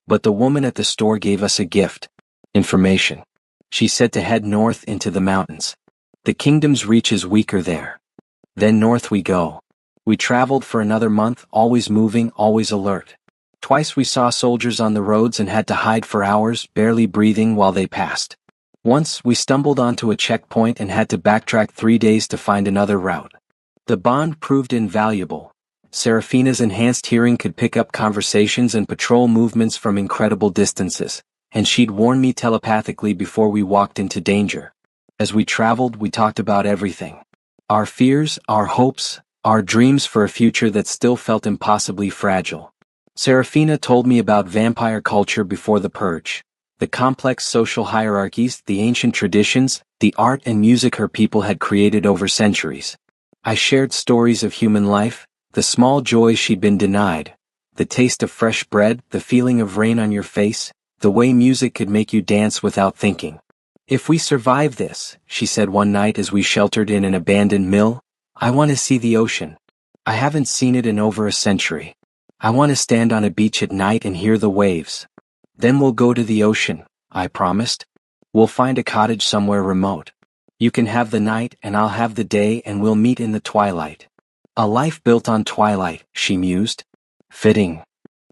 But the woman at the store gave us a gift. Information. She said to head north into the mountains. The kingdom's reach is weaker there. Then north we go. We traveled for another month, always moving, always alert. Twice we saw soldiers on the roads and had to hide for hours, barely breathing while they passed. Once we stumbled onto a checkpoint and had to backtrack 3 days to find another route. The bond proved invaluable. Serafina's enhanced hearing could pick up conversations and patrol movements from incredible distances, and she'd warn me telepathically before we walked into danger. As we traveled, we talked about everything. Our fears, our hopes, our dreams for a future that still felt impossibly fragile. Serafina told me about vampire culture before the purge, the complex social hierarchies, the ancient traditions, the art and music her people had created over centuries. I shared stories of human life, the small joys she'd been denied, the taste of fresh bread, the feeling of rain on your face, the way music could make you dance without thinking. If we survive this, she said one night as we sheltered in an abandoned mill, I want to see the ocean. I haven't seen it in over a century. I want to stand on a beach at night and hear the waves. Then we'll go to the ocean, I promised. We'll find a cottage somewhere remote. You can have the night and I'll have the day and we'll meet in the twilight. A life built on twilight, she mused. Fitting.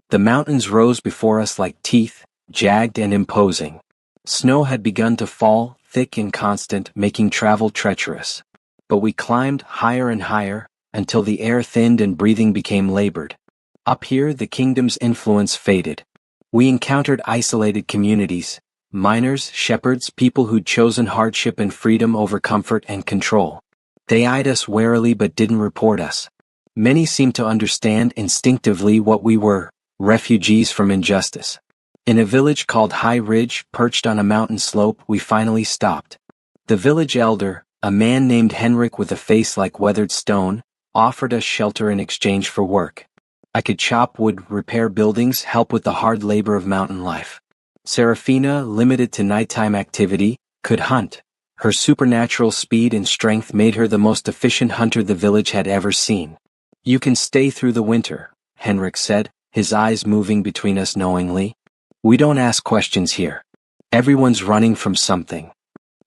The mountains rose before us like teeth, jagged and imposing. Snow had begun to fall, thick and constant, making travel treacherous. But we climbed higher and higher, until the air thinned and breathing became labored. Up here the kingdom's influence faded. We encountered isolated communities, miners, shepherds, people who'd chosen hardship and freedom over comfort and control. They eyed us warily but didn't report us. Many seemed to understand instinctively what we were, refugees from injustice. In a village called High Ridge, perched on a mountain slope, we finally stopped. The village elder, a man named Henrik with a face like weathered stone, offered us shelter in exchange for work. I could chop wood, repair buildings, help with the hard labor of mountain life. Serafina, limited to nighttime activity, could hunt. Her supernatural speed and strength made her the most efficient hunter the village had ever seen. You can stay through the winter, Henrik said, his eyes moving between us knowingly. We don't ask questions here. Everyone's running from something.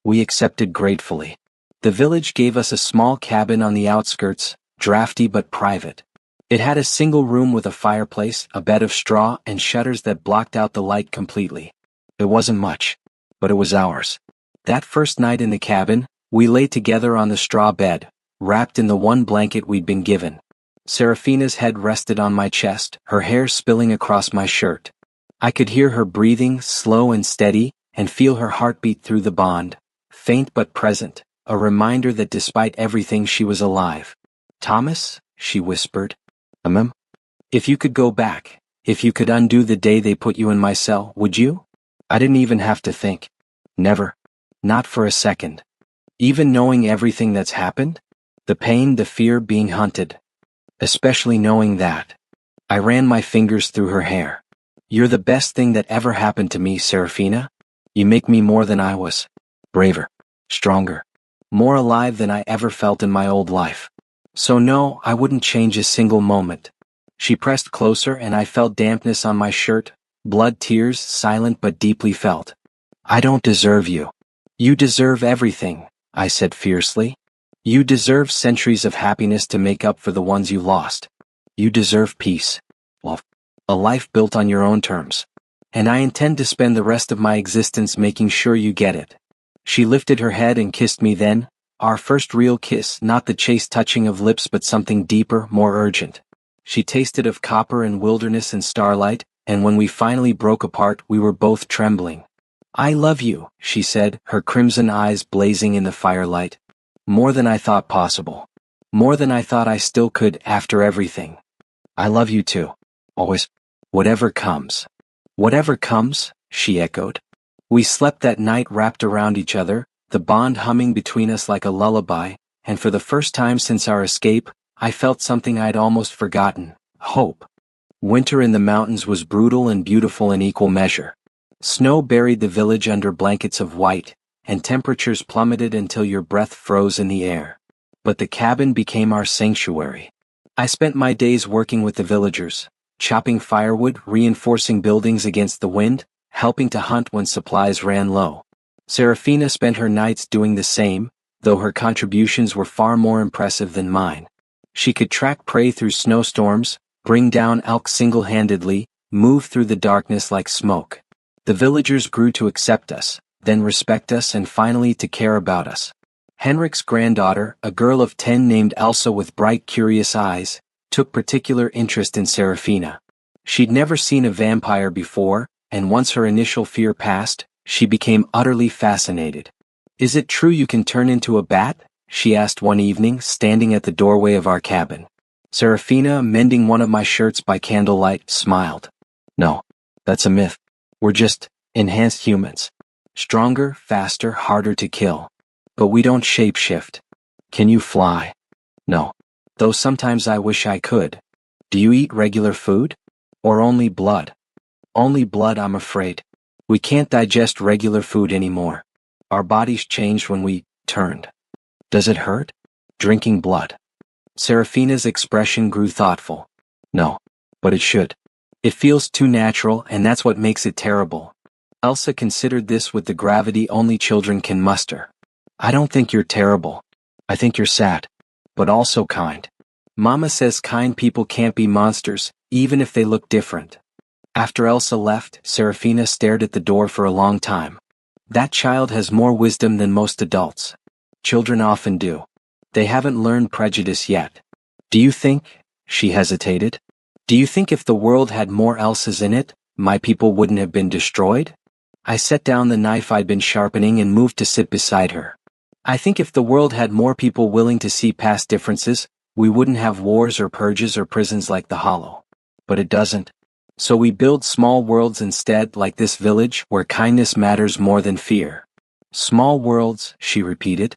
We accepted gratefully. The village gave us a small cabin on the outskirts, drafty but private. It had a single room with a fireplace, a bed of straw, and shutters that blocked out the light completely. It wasn't much, but it was ours. That first night in the cabin, we lay together on the straw bed, wrapped in the one blanket we'd been given. Serafina's head rested on my chest, her hair spilling across my shirt. I could hear her breathing, slow and steady, and feel her heartbeat through the bond, faint but present, a reminder that despite everything she was alive. Thomas, she whispered. If you could go back, if you could undo the day they put you in my cell, would you? I didn't even have to think. Never. Not for a second. Even knowing everything that's happened? The pain, the fear, being hunted. Especially knowing that. I ran my fingers through her hair. You're the best thing that ever happened to me, Serafina. You make me more than I was. Braver. Stronger. More alive than I ever felt in my old life. So no, I wouldn't change a single moment. She pressed closer and I felt dampness on my shirt, blood, tears, silent but deeply felt. I don't deserve you. You deserve everything, I said fiercely. You deserve centuries of happiness to make up for the ones you lost. You deserve peace. Well, a life built on your own terms. And I intend to spend the rest of my existence making sure you get it. She lifted her head and kissed me then, our first real kiss, not the chaste touching of lips but something deeper, more urgent. She tasted of copper and wilderness and starlight, and when we finally broke apart we were both trembling. I love you, she said, her crimson eyes blazing in the firelight. More than I thought possible. More than I thought I still could after everything. I love you too. Always. Whatever comes. Whatever comes, she echoed. We slept that night wrapped around each other, the bond humming between us like a lullaby, and for the first time since our escape, I felt something I'd almost forgotten, hope. Winter in the mountains was brutal and beautiful in equal measure. Snow buried the village under blankets of white, and temperatures plummeted until your breath froze in the air. But the cabin became our sanctuary. I spent my days working with the villagers, chopping firewood, reinforcing buildings against the wind, helping to hunt when supplies ran low. Serafina spent her nights doing the same, though her contributions were far more impressive than mine. She could track prey through snowstorms, bring down elk single-handedly, move through the darkness like smoke. The villagers grew to accept us, then respect us and finally to care about us. Henrik's granddaughter, a girl of 10 named Elsa with bright curious eyes, took particular interest in Serafina. She'd never seen a vampire before, and once her initial fear passed, she became utterly fascinated. Is it true you can turn into a bat? She asked one evening, standing at the doorway of our cabin. Serafina, mending one of my shirts by candlelight, smiled. No, that's a myth. We're just enhanced humans. Stronger, faster, harder to kill. But we don't shapeshift. Can you fly? No. Though sometimes I wish I could. Do you eat regular food? Or only blood? Only blood, I'm afraid. We can't digest regular food anymore. Our bodies changed when we turned. Does it hurt? Drinking blood. Serafina's expression grew thoughtful. No. But it should. It feels too natural, and that's what makes it terrible. Elsa considered this with the gravity only children can muster. I don't think you're terrible. I think you're sad. But also kind. Mama says kind people can't be monsters, even if they look different. After Elsa left, Serafina stared at the door for a long time. That child has more wisdom than most adults. Children often do. They haven't learned prejudice yet. Do you think? She hesitated. Do you think if the world had more Elsas in it, my people wouldn't have been destroyed? I set down the knife I'd been sharpening and moved to sit beside her. I think if the world had more people willing to see past differences, we wouldn't have wars or purges or prisons like the Hollow. But it doesn't. So we build small worlds instead, like this village, where kindness matters more than fear. Small worlds, she repeated.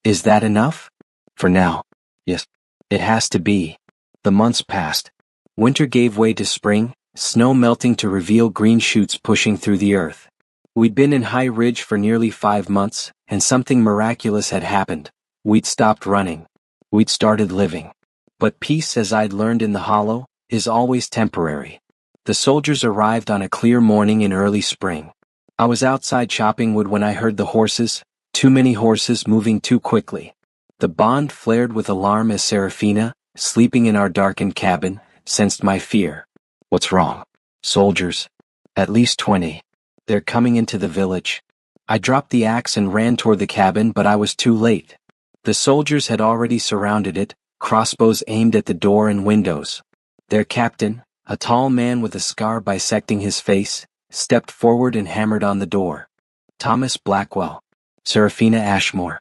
Is that enough? For now. Yes. It has to be. The months passed. Winter gave way to spring, snow melting to reveal green shoots pushing through the earth. We'd been in High Ridge for nearly 5 months, and something miraculous had happened. We'd stopped running. We'd started living. But peace, as I'd learned in the Hollow, is always temporary. The soldiers arrived on a clear morning in early spring. I was outside chopping wood when I heard the horses, too many horses moving too quickly. The bond flared with alarm as Serafina, sleeping in our darkened cabin, sensed my fear. What's wrong? Soldiers. At least 20. They're coming into the village. I dropped the axe and ran toward the cabin, but I was too late. The soldiers had already surrounded it, crossbows aimed at the door and windows. Their captain, a tall man with a scar bisecting his face, stepped forward and hammered on the door. Thomas Blackwell. Serafina Ashmore.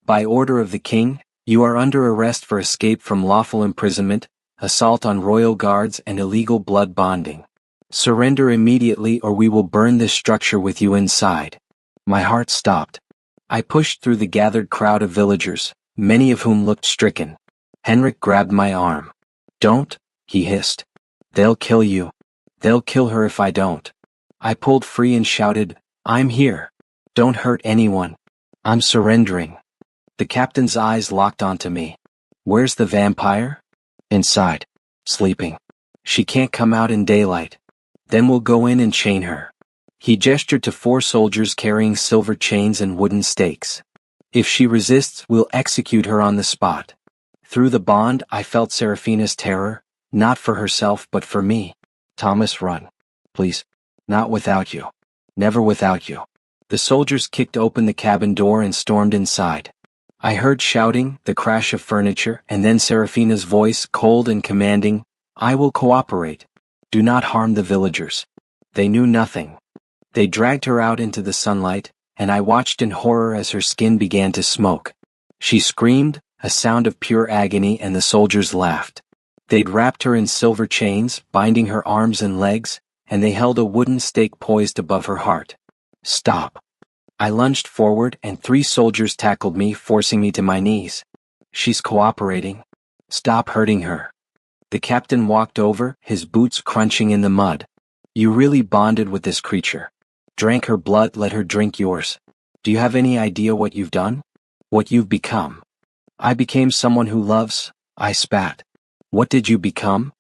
By order of the king, you are under arrest for escape from lawful imprisonment, assault on royal guards and illegal blood bonding. Surrender immediately or we will burn this structure with you inside. My heart stopped. I pushed through the gathered crowd of villagers, many of whom looked stricken. Henrik grabbed my arm. Don't, he hissed. They'll kill you. They'll kill her if I don't. I pulled free and shouted, I'm here. Don't hurt anyone. I'm surrendering. The captain's eyes locked onto me. Where's the vampire? Inside. Sleeping. She can't come out in daylight. Then we'll go in and chain her. He gestured to 4 soldiers carrying silver chains and wooden stakes. If she resists, we'll execute her on the spot. Through the bond, I felt Serafina's terror, not for herself but for me. Thomas, run. Please. Not without you. Never without you. The soldiers kicked open the cabin door and stormed inside. I heard shouting, the crash of furniture, and then Serafina's voice, cold and commanding, I will cooperate. Do not harm the villagers. They knew nothing. They dragged her out into the sunlight, and I watched in horror as her skin began to smoke. She screamed, a sound of pure agony, and the soldiers laughed. They'd wrapped her in silver chains, binding her arms and legs, and they held a wooden stake poised above her heart. Stop. I lunged forward, and 3 soldiers tackled me, forcing me to my knees. She's cooperating. Stop hurting her. The captain walked over, his boots crunching in the mud. You really bonded with this creature. Drank her blood, let her drink yours. Do you have any idea what you've done? What you've become? I became someone who loves, I spat. What did you become?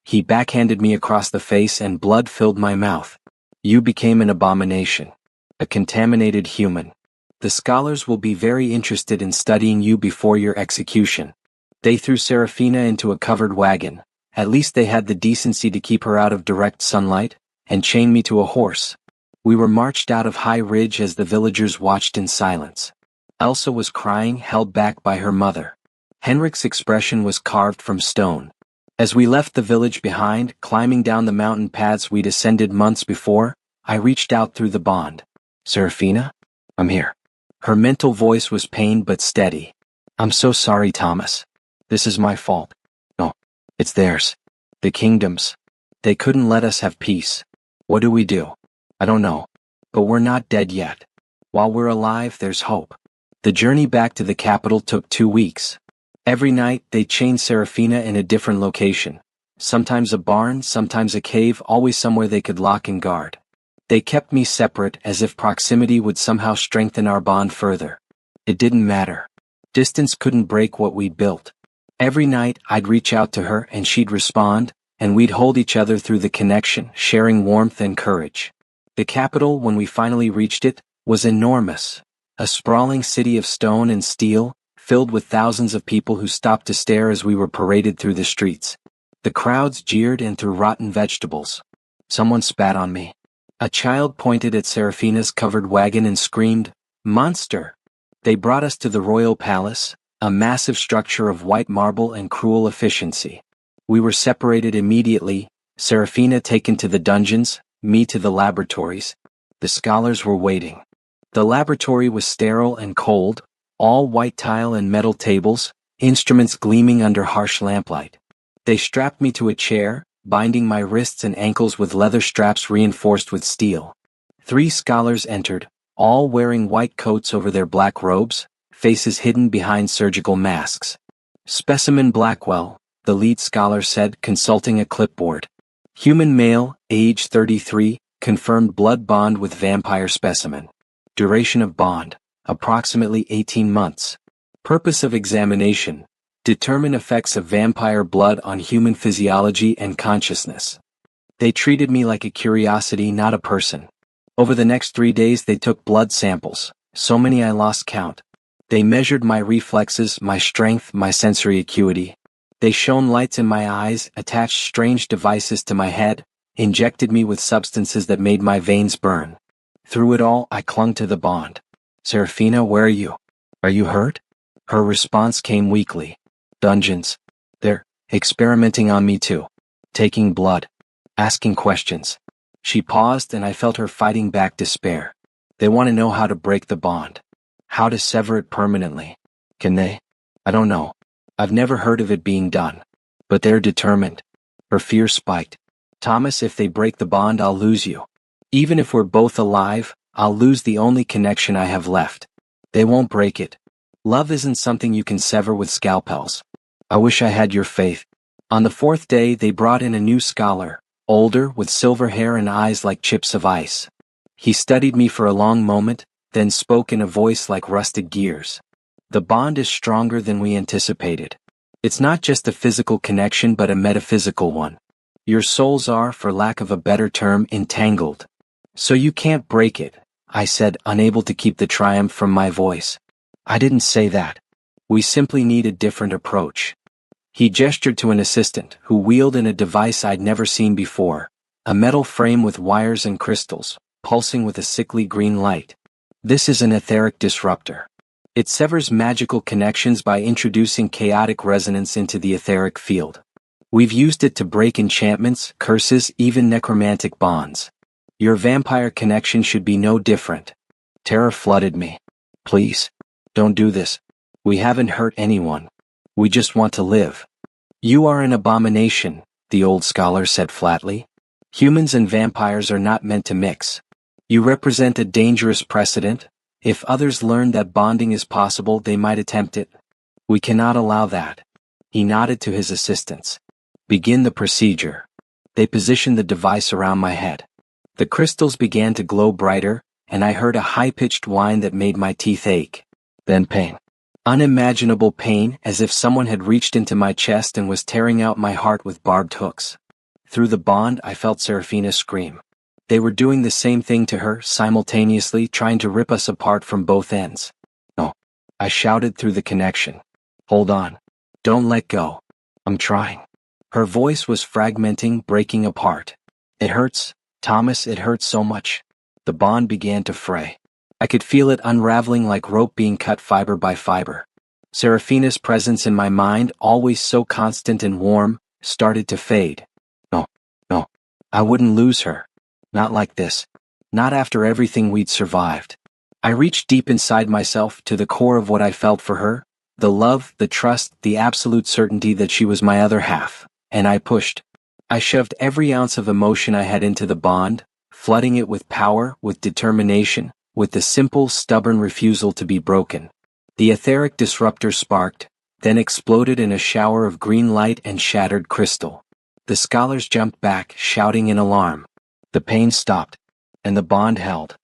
He backhanded me across the face and blood filled my mouth. You became an abomination. A contaminated human. The scholars will be very interested in studying you before your execution. They threw Serafina into a covered wagon. At least they had the decency to keep her out of direct sunlight, and chained me to a horse. We were marched out of High Ridge as the villagers watched in silence. Elsa was crying, held back by her mother. Henrik's expression was carved from stone. As we left the village behind, climbing down the mountain paths we'd ascended months before, I reached out through the bond. Serafina? I'm here. Her mental voice was pained but steady. I'm so sorry, Thomas. This is my fault. No, it's theirs. The kingdoms. They couldn't let us have peace. What do we do? I don't know. But we're not dead yet. While we're alive, there's hope. The journey back to the capital took 2 weeks. Every night, they chained Serafina in a different location. Sometimes a barn, sometimes a cave, always somewhere they could lock and guard. They kept me separate as if proximity would somehow strengthen our bond further. It didn't matter. Distance couldn't break what we'd built. Every night I'd reach out to her and she'd respond, and we'd hold each other through the connection, sharing warmth and courage. The capital, when we finally reached it, was enormous. A sprawling city of stone and steel, filled with thousands of people who stopped to stare as we were paraded through the streets. The crowds jeered and threw rotten vegetables. Someone spat on me. A child pointed at Serafina's covered wagon and screamed, "Monster!" They brought us to the royal palace, a massive structure of white marble and cruel efficiency. We were separated immediately, Serafina taken to the dungeons, me to the laboratories. The scholars were waiting. The laboratory was sterile and cold, all white tile and metal tables, instruments gleaming under harsh lamplight. They strapped me to a chair, binding my wrists and ankles with leather straps reinforced with steel. 3 scholars entered, all wearing white coats over their black robes, faces hidden behind surgical masks. "Specimen Blackwell," the lead scholar said, consulting a clipboard. "Human male, age 33, confirmed blood bond with vampire specimen. Duration of bond, approximately 18 months. Purpose of examination, determine effects of vampire blood on human physiology and consciousness." They treated me like a curiosity, not a person. Over the next 3 days they took blood samples, so many I lost count. They measured my reflexes, my strength, my sensory acuity. They shone lights in my eyes, attached strange devices to my head, injected me with substances that made my veins burn. Through it all, I clung to the bond. "Serafina, where are you? Are you hurt?" Her response came weakly. "Dungeons. They're experimenting on me too. Taking blood. Asking questions." She paused and I felt her fighting back despair. "They want to know how to break the bond. How to sever it permanently. Can they? I don't know. I've never heard of it being done. But they're determined." Her fear spiked. "Thomas, if they break the bond, I'll lose you. Even if we're both alive, I'll lose the only connection I have left. They won't break it. Love isn't something you can sever with scalpels. I wish I had your faith." On the 4th day they brought in a new scholar, older, with silver hair and eyes like chips of ice. He studied me for a long moment, then spoke in a voice like rusted gears. "The bond is stronger than we anticipated. It's not just a physical connection but a metaphysical one. Your souls are, for lack of a better term, entangled. So you can't break it," I said, unable to keep the triumph from my voice. "I didn't say that. We simply need a different approach." He gestured to an assistant, who wheeled in a device I'd never seen before, a metal frame with wires and crystals, pulsing with a sickly green light. "This is an etheric disruptor. It severs magical connections by introducing chaotic resonance into the etheric field. We've used it to break enchantments, curses, even necromantic bonds. Your vampire connection should be no different." Terror flooded me. "Please, don't do this. We haven't hurt anyone. We just want to live." "You are an abomination," the old scholar said flatly. "Humans and vampires are not meant to mix. You represent a dangerous precedent. If others learn that bonding is possible, they might attempt it. We cannot allow that." He nodded to his assistants. "Begin the procedure." They positioned the device around my head. The crystals began to glow brighter, and I heard a high-pitched whine that made my teeth ache. Then pain. Unimaginable pain, as if someone had reached into my chest and was tearing out my heart with barbed hooks. Through the bond, I felt Serafina scream. They were doing the same thing to her, simultaneously trying to rip us apart from both ends. "No," I shouted through the connection. "Hold on. Don't let go. I'm trying." Her voice was fragmenting, breaking apart. "It hurts, Thomas, it hurts so much." The bond began to fray. I could feel it unraveling like rope being cut fiber by fiber. Serafina's presence in my mind, always so constant and warm, started to fade. No, no, I wouldn't lose her. Not like this. Not after everything we'd survived. I reached deep inside myself, to the core of what I felt for her, the love, the trust, the absolute certainty that she was my other half, and I pushed. I shoved every ounce of emotion I had into the bond, flooding it with power, with determination, with the simple, stubborn refusal to be broken. The etheric disruptor sparked, then exploded in a shower of green light and shattered crystal. The scholars jumped back, shouting in alarm. The pain stopped, and the bond held.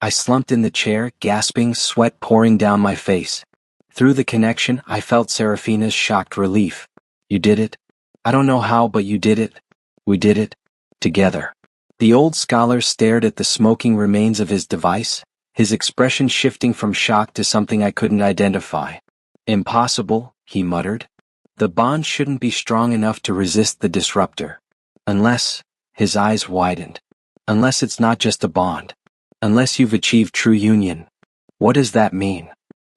I slumped in the chair, gasping, sweat pouring down my face. Through the connection, I felt Serafina's shocked relief. You did it? I don't know how, but you did it. We did it. Together. The old scholar stared at the smoking remains of his device, his expression shifting from shock to something I couldn't identify. Impossible, he muttered. The bond shouldn't be strong enough to resist the disruptor. Unless, his eyes widened. Unless it's not just a bond. Unless you've achieved true union. What does that mean?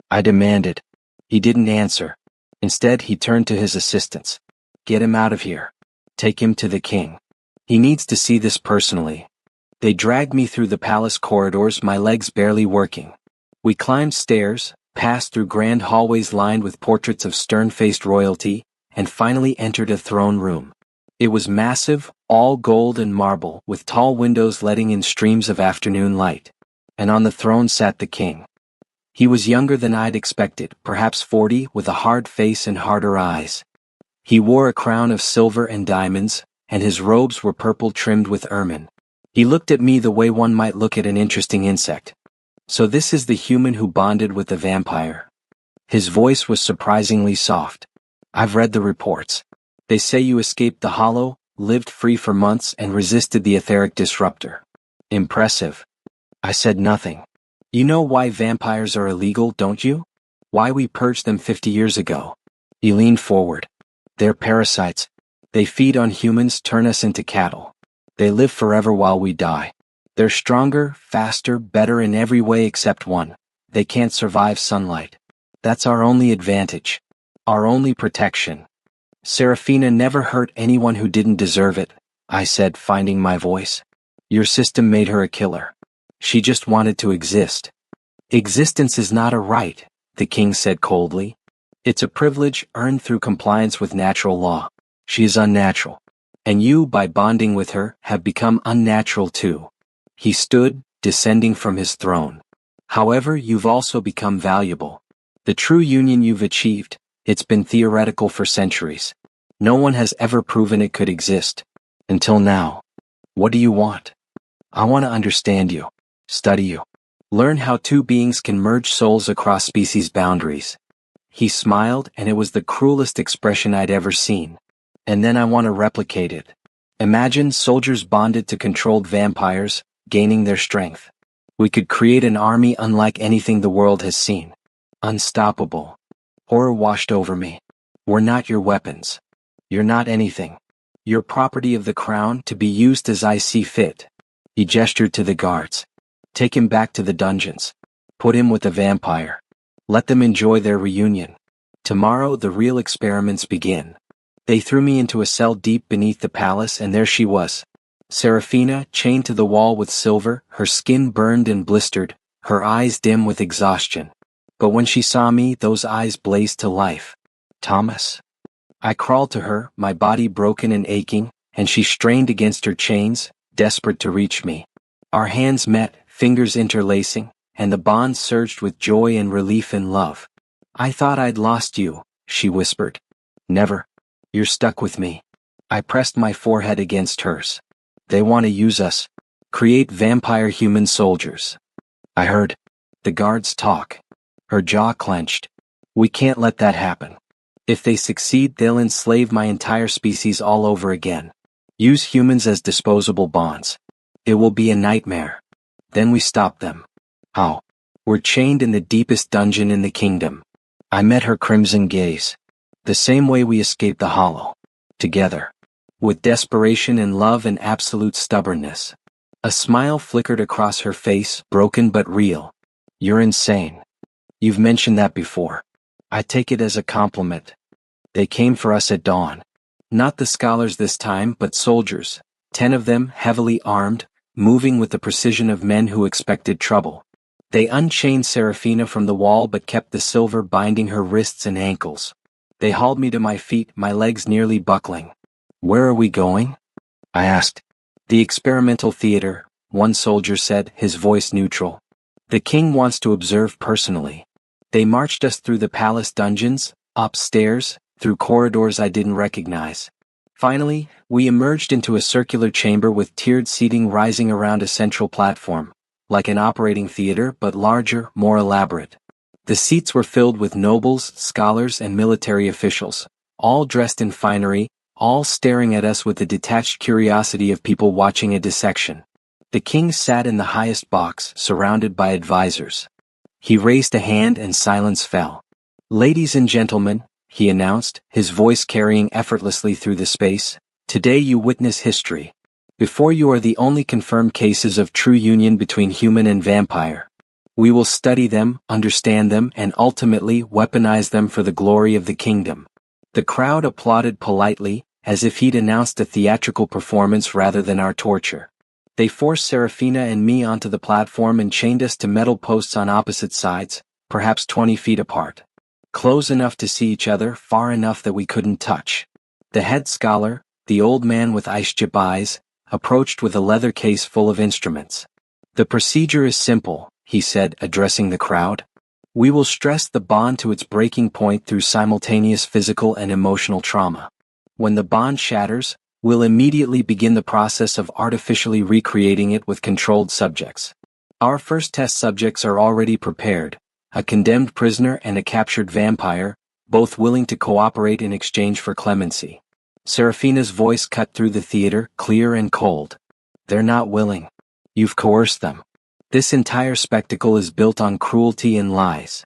I demanded. He didn't answer. Instead, he turned to his assistants. Get him out of here. Take him to the king. He needs to see this personally. They dragged me through the palace corridors, my legs barely working. We climbed stairs, passed through grand hallways lined with portraits of stern-faced royalty, and finally entered a throne room. It was massive, all gold and marble, with tall windows letting in streams of afternoon light. And on the throne sat the king. He was younger than I'd expected, perhaps 40, with a hard face and harder eyes. He wore a crown of silver and diamonds, and his robes were purple trimmed with ermine. He looked at me the way one might look at an interesting insect. So this is the human who bonded with the vampire. His voice was surprisingly soft. I've read the reports. They say you escaped the hollow, lived free for months, and resisted the etheric disruptor. Impressive. I said nothing. You know why vampires are illegal, don't you? Why we purged them 50 years ago. He leaned forward. They're parasites. They feed on humans, turn us into cattle. They live forever while we die. They're stronger, faster, better in every way except one. They can't survive sunlight. That's our only advantage. Our only protection. Serafina never hurt anyone who didn't deserve it, I said, finding my voice. Your system made her a killer. She just wanted to exist. Existence is not a right, the king said coldly. It's a privilege earned through compliance with natural law. She is unnatural. And you, by bonding with her, have become unnatural too. He stood, descending from his throne. However, you've also become valuable. The true union you've achieved, it's been theoretical for centuries. No one has ever proven it could exist. Until now. What do you want? I want to understand you. Study you. Learn how two beings can merge souls across species boundaries. He smiled, and it was the cruelest expression I'd ever seen. And then I want to replicate it. Imagine soldiers bonded to controlled vampires, gaining their strength. We could create an army unlike anything the world has seen. Unstoppable. Horror washed over me. We're not your weapons. You're not anything. You're property of the crown to be used as I see fit. He gestured to the guards. Take him back to the dungeons. Put him with the vampire. Let them enjoy their reunion. Tomorrow the real experiments begin. They threw me into a cell deep beneath the palace, and there she was. Serafina, chained to the wall with silver, her skin burned and blistered, her eyes dim with exhaustion. But when she saw me, those eyes blazed to life. Thomas. I crawled to her, my body broken and aching, and she strained against her chains, desperate to reach me. Our hands met, fingers interlacing, and the bond surged with joy and relief and love. I thought I'd lost you, she whispered. Never. You're stuck with me. I pressed my forehead against hers. They want to use us. Create vampire human soldiers. I heard the guards talk. Her jaw clenched. We can't let that happen. If they succeed, they'll enslave my entire species all over again. Use humans as disposable bonds. It will be a nightmare. Then we stop them. How? We're chained in the deepest dungeon in the kingdom. I met her crimson gaze. The same way we escaped the hollow. Together. With desperation and love and absolute stubbornness. A smile flickered across her face, broken but real. You're insane. You've mentioned that before. I take it as a compliment. They came for us at dawn. Not the scholars this time, but soldiers. 10 of them, heavily armed, moving with the precision of men who expected trouble. They unchained Serafina from the wall but kept the silver binding her wrists and ankles. They hauled me to my feet, my legs nearly buckling. Where are we going? I asked. The experimental theater, one soldier said, his voice neutral. The king wants to observe personally. They marched us through the palace dungeons, upstairs, through corridors I didn't recognize. Finally, we emerged into a circular chamber with tiered seating rising around a central platform, like an operating theater but larger, more elaborate. The seats were filled with nobles, scholars, and military officials, all dressed in finery, all staring at us with the detached curiosity of people watching a dissection. The king sat in the highest box, surrounded by advisors. He raised a hand and silence fell. "Ladies and gentlemen," he announced, his voice carrying effortlessly through the space, "today you witness history. Before you are the only confirmed cases of true union between human and vampire. We will study them, understand them, and ultimately weaponize them for the glory of the kingdom." The crowd applauded politely, as if he'd announced a theatrical performance rather than our torture. They forced Serafina and me onto the platform and chained us to metal posts on opposite sides, perhaps 20 feet apart. Close enough to see each other, far enough that we couldn't touch. The head scholar, the old man with ice-chip eyes, approached with a leather case full of instruments. "The procedure is simple," he said, addressing the crowd. "We will stress the bond to its breaking point through simultaneous physical and emotional trauma. When the bond shatters, we'll immediately begin the process of artificially recreating it with controlled subjects. Our first test subjects are already prepared, a condemned prisoner and a captured vampire, both willing to cooperate in exchange for clemency." Serafina's voice cut through the theater, clear and cold. "They're not willing. You've coerced them. This entire spectacle is built on cruelty and lies."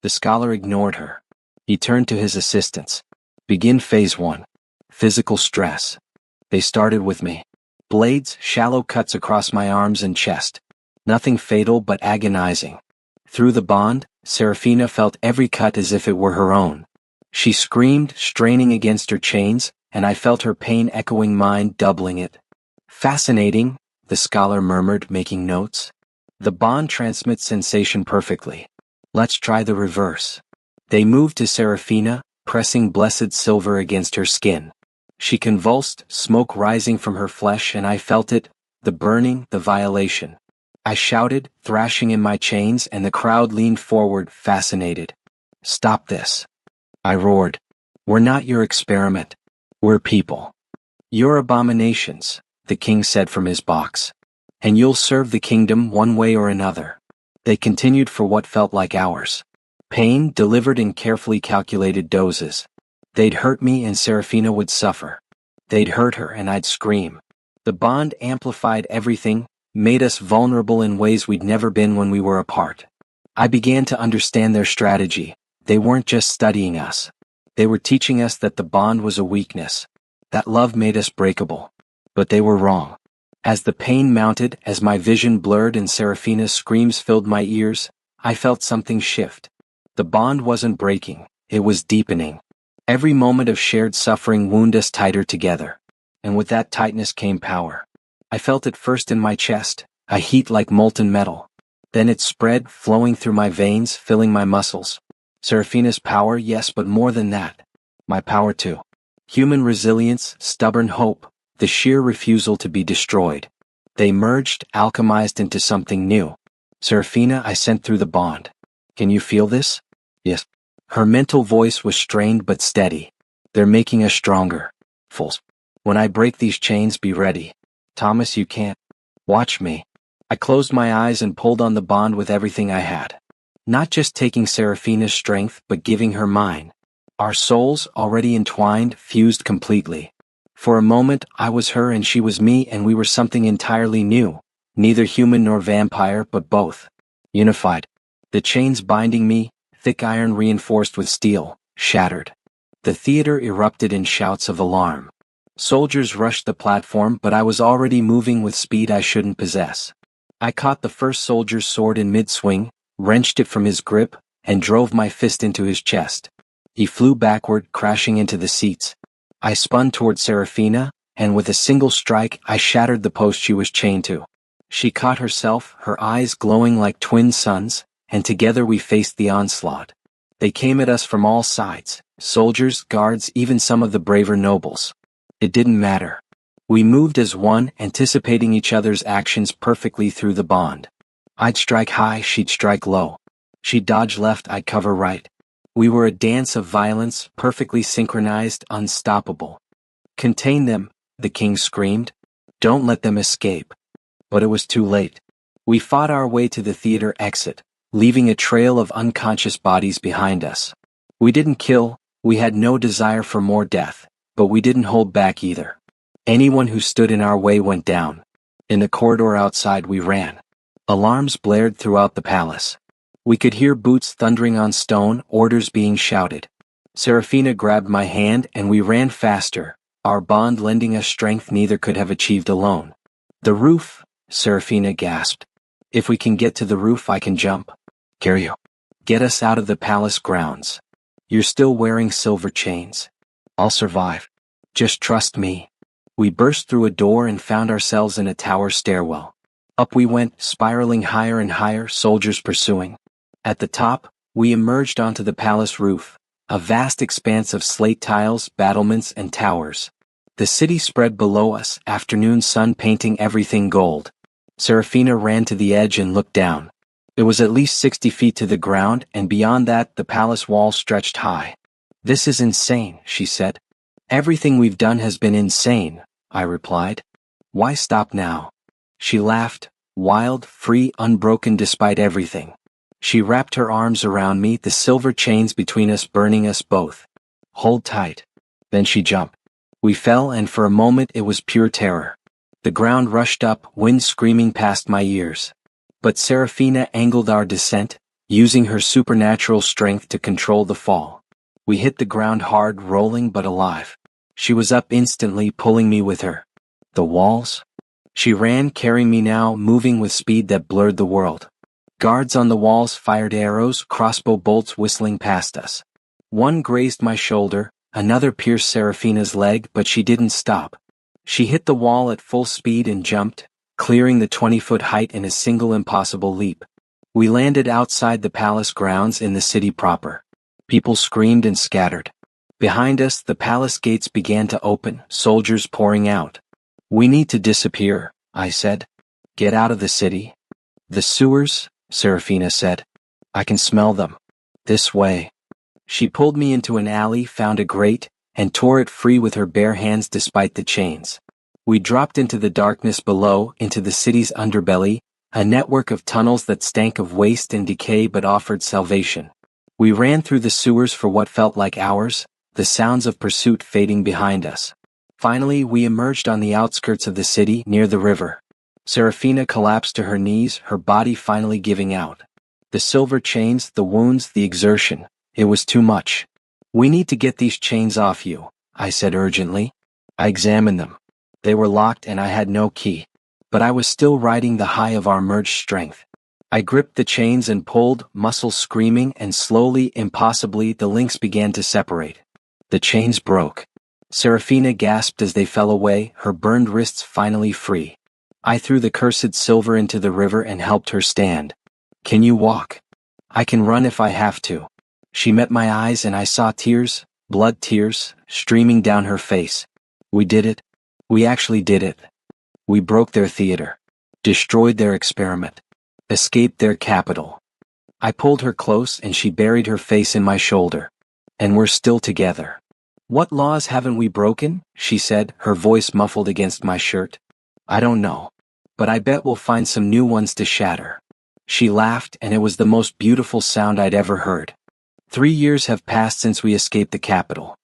The scholar ignored her. He turned to his assistants. "Begin phase 1. Physical stress." They started with me. Blades, shallow cuts across my arms and chest. Nothing fatal but agonizing. Through the bond, Serafina felt every cut as if it were her own. She screamed, straining against her chains, and I felt her pain echoing mine, doubling it. "Fascinating," the scholar murmured, making notes. "The bond transmits sensation perfectly. Let's try the reverse." They moved to Serafina, pressing blessed silver against her skin. She convulsed, smoke rising from her flesh, and I felt it, the burning, the violation. I shouted, thrashing in my chains, and the crowd leaned forward, fascinated. "Stop this," I roared. "We're not your experiment. We're people. You're abominations," the king said from his box. "And you'll serve the kingdom one way or another." They continued for what felt like hours. Pain delivered in carefully calculated doses. They'd hurt me and Serafina would suffer. They'd hurt her and I'd scream. The bond amplified everything, made us vulnerable in ways we'd never been when we were apart. I began to understand their strategy. They weren't just studying us. They were teaching us that the bond was a weakness, that love made us breakable. But they were wrong. As the pain mounted, as my vision blurred and Serafina's screams filled my ears, I felt something shift. The bond wasn't breaking, it was deepening. Every moment of shared suffering wound us tighter together. And with that tightness came power. I felt it first in my chest, a heat like molten metal. Then it spread, flowing through my veins, filling my muscles. Serafina's power, yes, but more than that. My power too. Human resilience, stubborn hope, the sheer refusal to be destroyed. They merged, alchemized into something new. "Serafina, I sent through the bond. Can you feel this?" "Yes." Her mental voice was strained but steady. "They're making us stronger. Fools. When I break these chains, be ready. Thomas, you can't. Watch me." I closed my eyes and pulled on the bond with everything I had. Not just taking Serafina's strength, but giving her mine. Our souls, already entwined, fused completely. For a moment, I was her and she was me, and we were something entirely new. Neither human nor vampire, but both. Unified. The chains binding me, thick iron reinforced with steel, shattered. The theater erupted in shouts of alarm. Soldiers rushed the platform, but I was already moving with speed I shouldn't possess. I caught the first soldier's sword in mid-swing, wrenched it from his grip, and drove my fist into his chest. He flew backward, crashing into the seats. I spun toward Serafina, and with a single strike I shattered the post she was chained to. She caught herself, her eyes glowing like twin suns, and together we faced the onslaught. They came at us from all sides, soldiers, guards, even some of the braver nobles. It didn't matter. We moved as one, anticipating each other's actions perfectly through the bond. I'd strike high, she'd strike low. She'd dodge left, I'd cover right. We were a dance of violence, perfectly synchronized, unstoppable. "Contain them," the king screamed. "Don't let them escape." But it was too late. We fought our way to the theater exit, leaving a trail of unconscious bodies behind us. We didn't kill, we had no desire for more death, but we didn't hold back either. Anyone who stood in our way went down. In the corridor outside we ran. Alarms blared throughout the palace. We could hear boots thundering on stone, orders being shouted. Serafina grabbed my hand and we ran faster, our bond lending us strength neither could have achieved alone. The roof, Serafina gasped. If we can get to the roof I can jump. Carry you. Get us out of the palace grounds. You're still wearing silver chains. I'll survive. Just trust me. We burst through a door and found ourselves in a tower stairwell. Up we went, spiraling higher and higher, soldiers pursuing. At the top, we emerged onto the palace roof, a vast expanse of slate tiles, battlements, and towers. The city spread below us, afternoon sun painting everything gold. Serafina ran to the edge and looked down. It was at least 60 feet to the ground, and beyond that the palace wall stretched high. This is insane, she said. Everything we've done has been insane, I replied. Why stop now? She laughed, wild, free, unbroken despite everything. She wrapped her arms around me, the silver chains between us burning us both. Hold tight. Then she jumped. We fell and for a moment it was pure terror. The ground rushed up, wind screaming past my ears. But Serafina angled our descent, using her supernatural strength to control the fall. We hit the ground hard, rolling but alive. She was up instantly, pulling me with her. The walls? She ran, carrying me now, moving with speed that blurred the world. Guards on the walls fired arrows, crossbow bolts whistling past us. One grazed my shoulder, another pierced Serafina's leg, but she didn't stop. She hit the wall at full speed and jumped, clearing the 20-foot height in a single impossible leap. We landed outside the palace grounds in the city proper. People screamed and scattered. Behind us, the palace gates began to open, soldiers pouring out. We need to disappear, I said. Get out of the city. The sewers, Serafina said. I can smell them. This way. She pulled me into an alley, found a grate, and tore it free with her bare hands despite the chains. We dropped into the darkness below, into the city's underbelly, a network of tunnels that stank of waste and decay but offered salvation. We ran through the sewers for what felt like hours, the sounds of pursuit fading behind us. Finally, we emerged on the outskirts of the city, near the river. Serafina collapsed to her knees, her body finally giving out. The silver chains, the wounds, the exertion. It was too much. We need to get these chains off you, I said urgently. I examined them. They were locked and I had no key. But I was still riding the high of our merged strength. I gripped the chains and pulled, muscles screaming, and slowly, impossibly, the links began to separate. The chains broke. Serafina gasped as they fell away, her burned wrists finally free. I threw the cursed silver into the river and helped her stand. Can you walk? I can run if I have to. She met my eyes and I saw tears, blood tears, streaming down her face. We did it. We actually did it. We broke their theater. Destroyed their experiment. Escaped their capital. I pulled her close and she buried her face in my shoulder. And we're still together. What laws haven't we broken? She said, her voice muffled against my shirt. I don't know. But I bet we'll find some new ones to shatter. She laughed and it was the most beautiful sound I'd ever heard. 3 years have passed since we escaped the capital.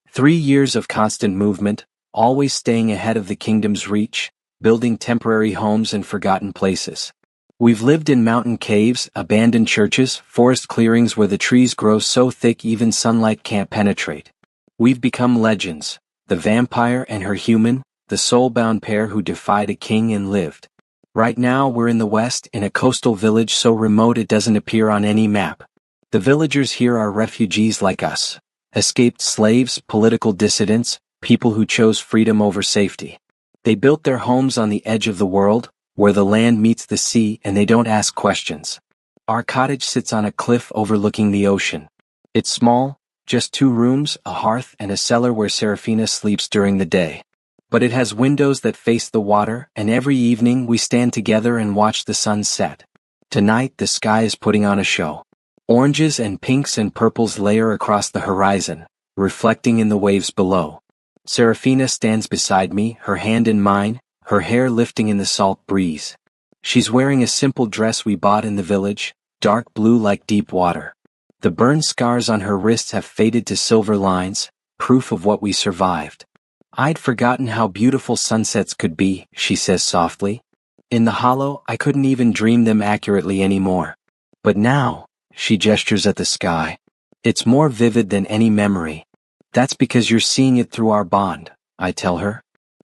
3 years of constant movement, always staying ahead of the kingdom's reach, building temporary homes in forgotten places. We've lived in mountain caves, abandoned churches, forest clearings where the trees grow so thick even sunlight can't penetrate. We've become legends, the vampire and her human, the soul-bound pair who defied a king and lived. Right now we're in the west, in a coastal village so remote it doesn't appear on any map. The villagers here are refugees like us, escaped slaves, political dissidents, people who chose freedom over safety. They built their homes on the edge of the world, where the land meets the sea and they don't ask questions. Our cottage sits on a cliff overlooking the ocean. It's small, just 2 rooms, a hearth and a cellar where Serafina sleeps during the day. But it has windows that face the water, and every evening we stand together and watch the sun set. Tonight the sky is putting on a show. Oranges and pinks and purples layer across the horizon, reflecting in the waves below. Serafina stands beside me, her hand in mine, her hair lifting in the salt breeze. She's wearing a simple dress we bought in the village, dark blue like deep water. The burn scars on her wrists have faded to silver lines, proof of what we survived. I'd forgotten how beautiful sunsets could be, she says softly. In the hollow, I couldn't even dream them accurately anymore. But now, she gestures at the sky. It's more vivid than any memory. That's because you're seeing it through our bond, I tell her.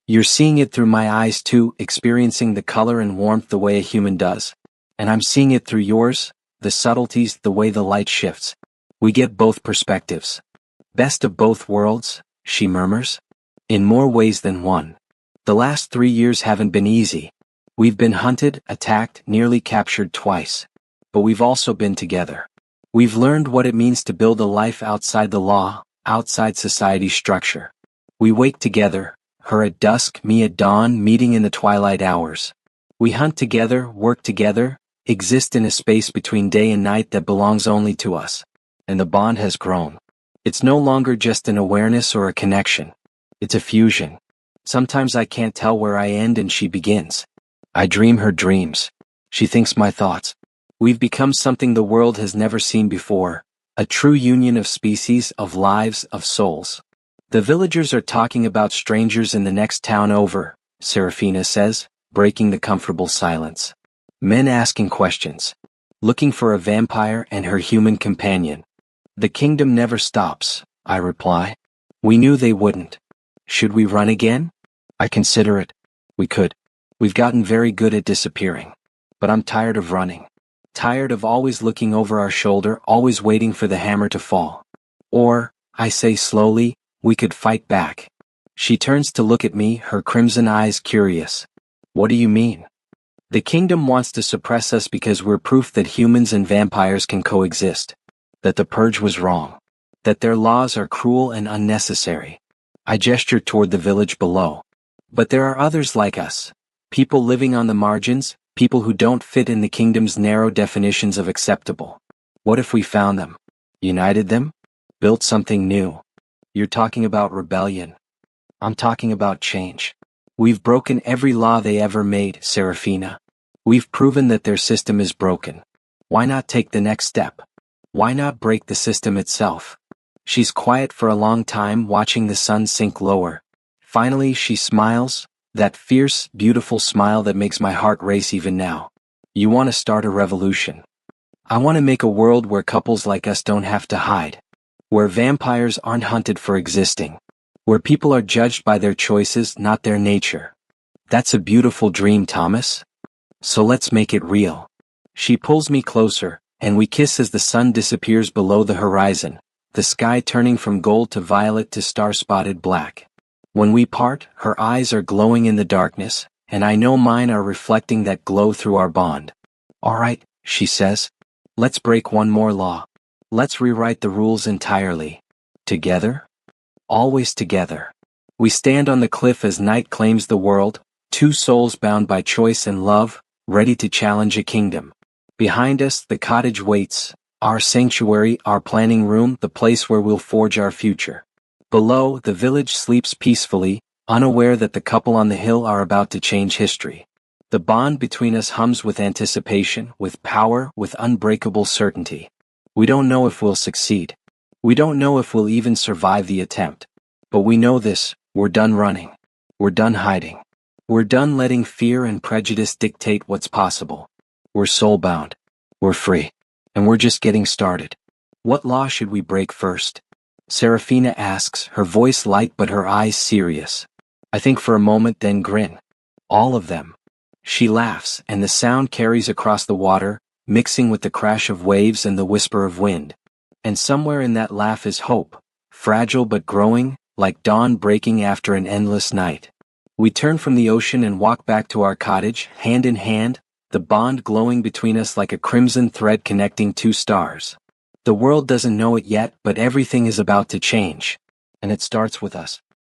You're seeing it through my eyes too, experiencing the color and warmth the way a human does. And I'm seeing it through yours, the subtleties, the way the light shifts. We get both perspectives. Best of both worlds, she murmurs. In more ways than one. The last 3 years haven't been easy. We've been hunted, attacked, nearly captured twice. But we've also been together. We've learned what it means to build a life outside the law, outside society's structure. We wake together, her at dusk, me at dawn, meeting in the twilight hours. We hunt together, work together, exist in a space between day and night that belongs only to us. And the bond has grown. It's no longer just an awareness or a connection. It's a fusion. Sometimes I can't tell where I end and she begins. I dream her dreams. She thinks my thoughts. We've become something the world has never seen before, a true union of species, of lives, of souls. The villagers are talking about strangers in the next town over, Serafina says, breaking the comfortable silence. Men asking questions. Looking for a vampire and her human companion. The kingdom never stops, I reply. We knew they wouldn't. Should we run again? I consider it. We could. We've gotten very good at disappearing. But I'm tired of running. Tired of always looking over our shoulder, always waiting for the hammer to fall. Or, I say slowly, we could fight back. She turns to look at me, her crimson eyes curious. What do you mean? The kingdom wants to suppress us because we're proof that humans and vampires can coexist. That the purge was wrong. That their laws are cruel and unnecessary. I gesture toward the village below. But there are others like us. People living on the margins, people who don't fit in the kingdom's narrow definitions of acceptable. What if we found them? United them? Built something new? You're talking about rebellion. I'm talking about change. We've broken every law they ever made, Serafina. We've proven that their system is broken. Why not take the next step? Why not break the system itself? She's quiet for a long time, watching the sun sink lower. Finally, she smiles, that fierce, beautiful smile that makes my heart race even now. You want to start a revolution. I want to make a world where couples like us don't have to hide. Where vampires aren't hunted for existing. Where people are judged by their choices, not their nature. That's a beautiful dream, Thomas. So let's make it real. She pulls me closer, and we kiss as the sun disappears below the horizon, the sky turning from gold to violet to star-spotted black. When we part, her eyes are glowing in the darkness, and I know mine are reflecting that glow through our bond. All right, she says. Let's break one more law. Let's rewrite the rules entirely. Together? Always together. We stand on the cliff as night claims the world, two souls bound by choice and love, ready to challenge a kingdom. Behind us, the cottage waits, our sanctuary, our planning room, the place where we'll forge our future. Below, the village sleeps peacefully, unaware that the couple on the hill are about to change history. The bond between us hums with anticipation, with power, with unbreakable certainty. We don't know if we'll succeed. We don't know if we'll even survive the attempt. But we know this, we're done running. We're done hiding. We're done letting fear and prejudice dictate what's possible. We're soul-bound. We're free. And we're just getting started. What law should we break first? Serafina asks, her voice light but her eyes serious. I think for a moment, then grin. All of them. She laughs, and the sound carries across the water, mixing with the crash of waves and the whisper of wind. And somewhere in that laugh is hope, fragile but growing, like dawn breaking after an endless night. We turn from the ocean and walk back to our cottage, hand in hand, the bond glowing between us like a crimson thread connecting two stars. The world doesn't know it yet, but everything is about to change. And it starts with us.